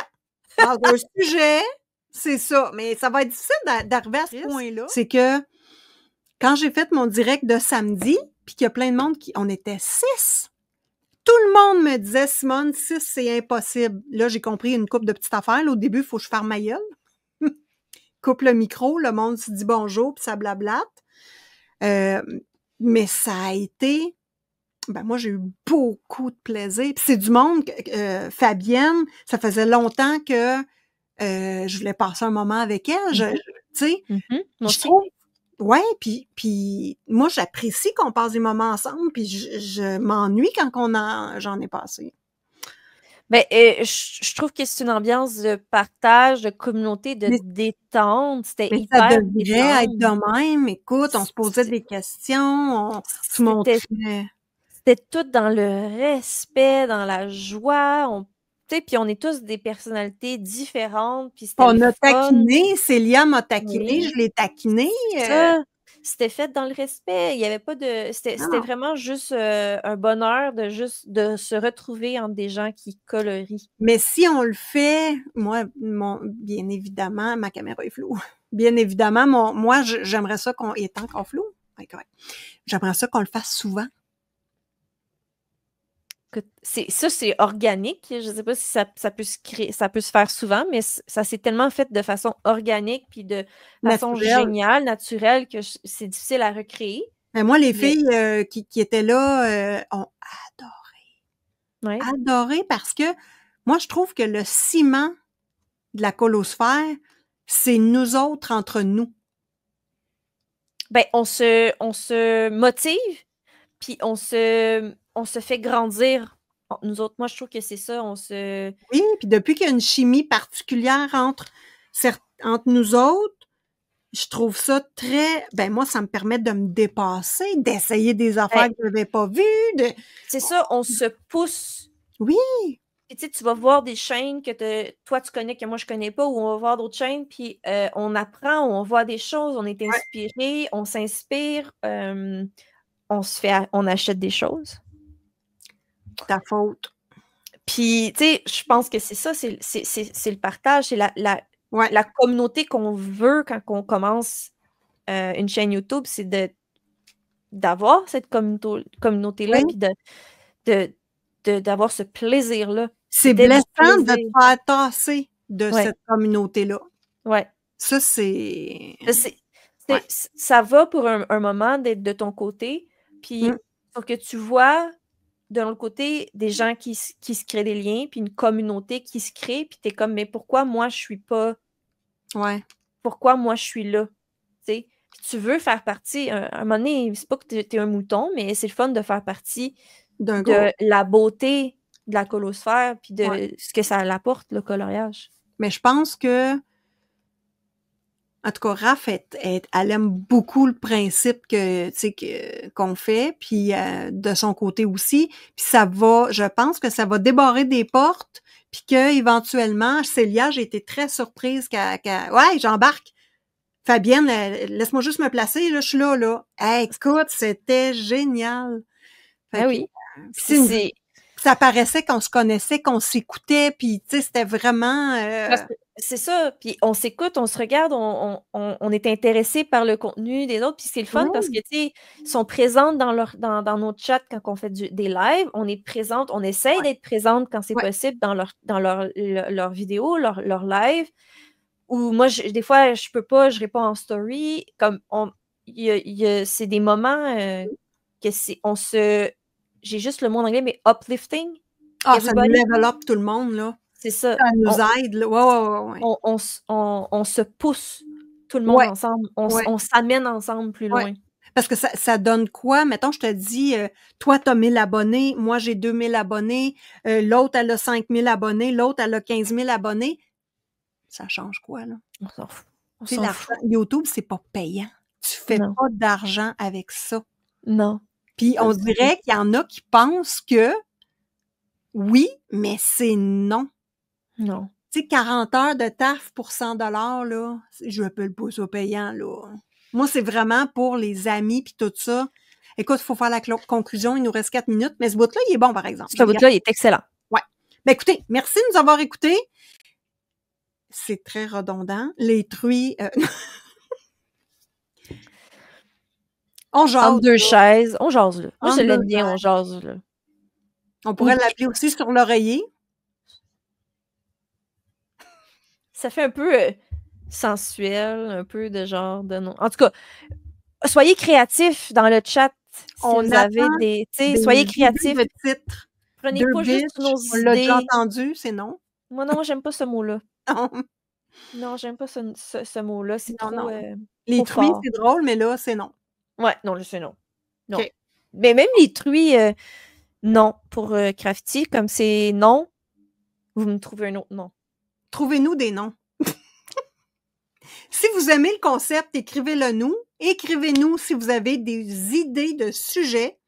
Dans un sujet, c'est ça. Mais ça va être difficile d'arriver à ce point-là. C'est que quand j'ai fait mon direct de samedi, puis qu'il y a plein de monde on était 6. Tout le monde me disait, Simone, 6, c'est impossible. Là, j'ai compris une couple de petites affaires. Là, au début, il faut que je ferme ma gueule. Coupe le micro, le monde se dit bonjour, puis ça blablate. Mais ça a été... Ben moi, j'ai eu beaucoup de plaisir. Puis c'est du monde, Fabienne, ça faisait longtemps que je voulais passer un moment avec elle. Tu sais, je trouve... Ouais, puis moi, j'apprécie qu'on passe des moments ensemble, puis je m'ennuie quand j'en ai passé. Ben, je trouve que c'est une ambiance de partage, de communauté, de détente. C'était hyper ça devrait être de même. Écoute, on se posait des questions, on se montrait... C'était tout dans le respect, dans la joie. Puis on est tous des personnalités différentes. Puis on a taquiné, Célia m'a taquiné, je l'ai taquiné. C'était fait dans le respect. Il y avait pas de. C'était vraiment juste un bonheur de se retrouver entre des gens qui colorient. Mais si on le fait, moi, bien évidemment, ma caméra est floue. Bien évidemment, moi, j'aimerais ça qu'on est encore flou. Ouais, correct. J'aimerais ça qu'on le fasse souvent. Ça, c'est organique. Je ne sais pas si ça peut se créer, ça peut se faire souvent, mais ça s'est tellement fait de façon organique puis de façon géniale, naturelle, que c'est difficile à recréer. Mais moi, les filles qui étaient là ont adoré. Ouais. Adoré parce que moi, je trouve que le ciment de la colosphère, c'est nous autres entre nous. Ben, on se motive, puis on se fait grandir. Nous autres, moi, je trouve que c'est ça, Oui, puis depuis qu'il y a une chimie particulière entre nous autres, je trouve ça très... Ben moi, ça me permet de me dépasser, d'essayer des affaires que je n'avais pas vues. C'est ça, on se pousse. Oui. Puis tu vas voir des chaînes que toi, tu connais, que moi, je connais pas, ou on va voir d'autres chaînes, puis on apprend, on voit des choses, on est inspiré, on s'inspire, on achète des choses. Ta faute. Puis, tu sais, je pense que c'est ça, c'est le partage, c'est la communauté qu'on veut quand on commence une chaîne YouTube, c'est d'avoir cette communauté-là, puis d'avoir ce plaisir-là. C'est blessant de te faire tasser de cette communauté-là. Ouais. Ça, c'est... Ça va pour un moment d'être de ton côté, puis faut que tu vois de l'autre côté des gens qui se créent des liens, puis une communauté qui se crée, puis t'es comme, mais pourquoi moi je suis pas... Ouais. Pourquoi moi je suis là? T'sais? Puis tu veux faire partie, à un moment donné, c'est pas que t'es un mouton, mais c'est le fun de faire partie de la beauté de la colosphère, puis de ce que ça apporte, le coloriage. Mais je pense que En tout cas, Raph, elle aime beaucoup le principe qu'on fait, puis de son côté aussi. Puis je pense que ça va débarrer des portes, puis qu'éventuellement, Célia, j'ai été très surprise ouais, j'embarque. Fabienne, laisse-moi juste me placer, là, je suis là. Hey, écoute, c'était génial. Fait Ah que, oui. c'est ça paraissait qu'on se connaissait, qu'on s'écoutait, puis tu sais, c'était vraiment... C'est ça, puis on s'écoute, on se regarde, on est intéressé par le contenu des autres, puis c'est le fun parce que, tu sais, ils sont présentes dans nos chats quand on fait des lives, on est présente, on essaye d'être présente quand c'est possible dans leur vidéo, leur live, ou moi, des fois, je peux pas, je réponds en story, comme c'est des moments que j'ai juste le mot en anglais, mais uplifting. Ah, ça nous level up tout le monde, là. C'est ça. Ça nous aide, là. Ouais. On se pousse tout le monde ensemble. On s'amène ensemble plus loin. Parce que ça donne quoi? Mettons, je te dis, toi, tu as 1000 abonnés, moi, j'ai 2000 abonnés, l'autre, elle a 5000 abonnés, l'autre, elle a 15 000 abonnés. Ça change quoi, là? On s'en fout. YouTube, c'est pas payant. Tu fais pas d'argent avec ça. Non. Puis on dirait qu'il y en a qui pensent que oui, mais c'est non. Non. Tu sais, 40 heures de taf pour 100 $, là, je m'appelle pas ça payant, là. Moi, c'est vraiment pour les amis puis tout ça. Écoute, il faut faire la conclusion. Il nous reste 4 minutes, mais ce bout-là, il est bon, par exemple. Ce bout-là, il est excellent. Ouais. Ben, écoutez, merci de nous avoir écoutés. C'est très redondant. Les truies... On jase. Entre deux chaises. On jase, là. Moi, je l'aime bien, on jase, là. On pourrait l'appeler aussi sur l'oreiller. Ça fait un peu sensuel, un peu de genre de non. En tout cas, soyez créatifs dans le chat. Si vous avez des soyez créatifs. Prenez pas juste nos idées. On l'a déjà entendu, c'est non. Moi, j'aime pas ce mot-là. Non, j'aime pas ce mot-là. C'est trop. Les truies, c'est drôle, mais là, c'est non. Ouais, non, là, c'est non. Non. Okay. Mais même les truies, non. Pour Crafty, comme c'est non, vous me trouvez un autre nom. Trouvez-nous des noms. Si vous aimez le concept, écrivez-le nous. Écrivez-nous si vous avez des idées de sujets.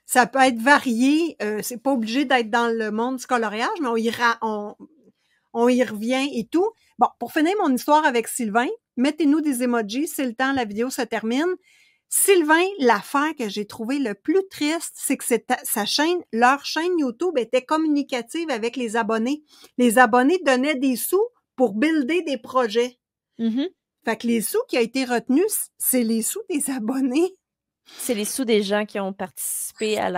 Ça peut être varié. C'est pas obligé d'être dans le monde du coloriage, mais on y revient et tout. Bon, pour finir mon histoire avec Sylvain, mettez-nous des emojis. C'est le temps, la vidéo se termine. Sylvain, l'affaire que j'ai trouvé le plus triste, c'est que leur chaîne YouTube était communicative avec les abonnés. Les abonnés donnaient des sous pour builder des projets. Mm-hmm. Fait que les sous qui ont été retenus, c'est les sous des abonnés. C'est les sous des gens qui ont participé à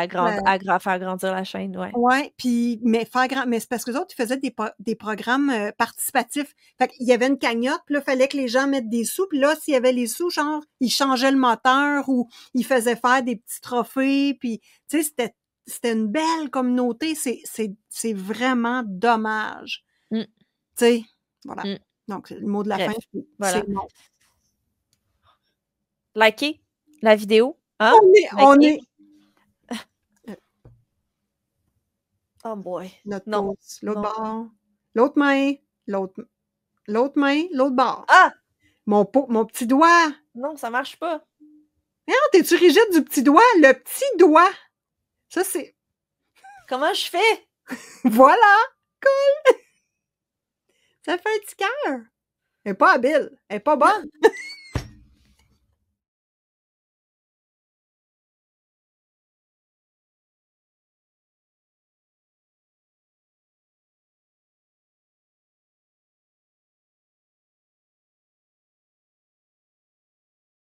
faire grandir la chaîne, ouais. Ouais, puis mais c'est parce que les autres ils faisaient des programmes participatifs. Fait qu'il y avait une cagnotte, puis là fallait que les gens mettent des sous, puis là s'il y avait les sous, genre ils changeaient le moteur ou ils faisaient faire des petits trophées, puis tu sais c'était une belle communauté, c'est vraiment dommage. Mm. Tu sais, voilà. Mm. Donc le mot de la fin, c'est non. Likez la vidéo. Hein? On est. Oh boy. Notre pouce, l'autre bord. L'autre main. L'autre main, l'autre bord. Ah! Mon petit doigt. Non, ça marche pas. Non, t'es-tu rigide du petit doigt? Le petit doigt. Ça, c'est... Comment je fais? Voilà! Cool! Ça fait un petit cœur. Elle est pas habile. Elle est pas bonne.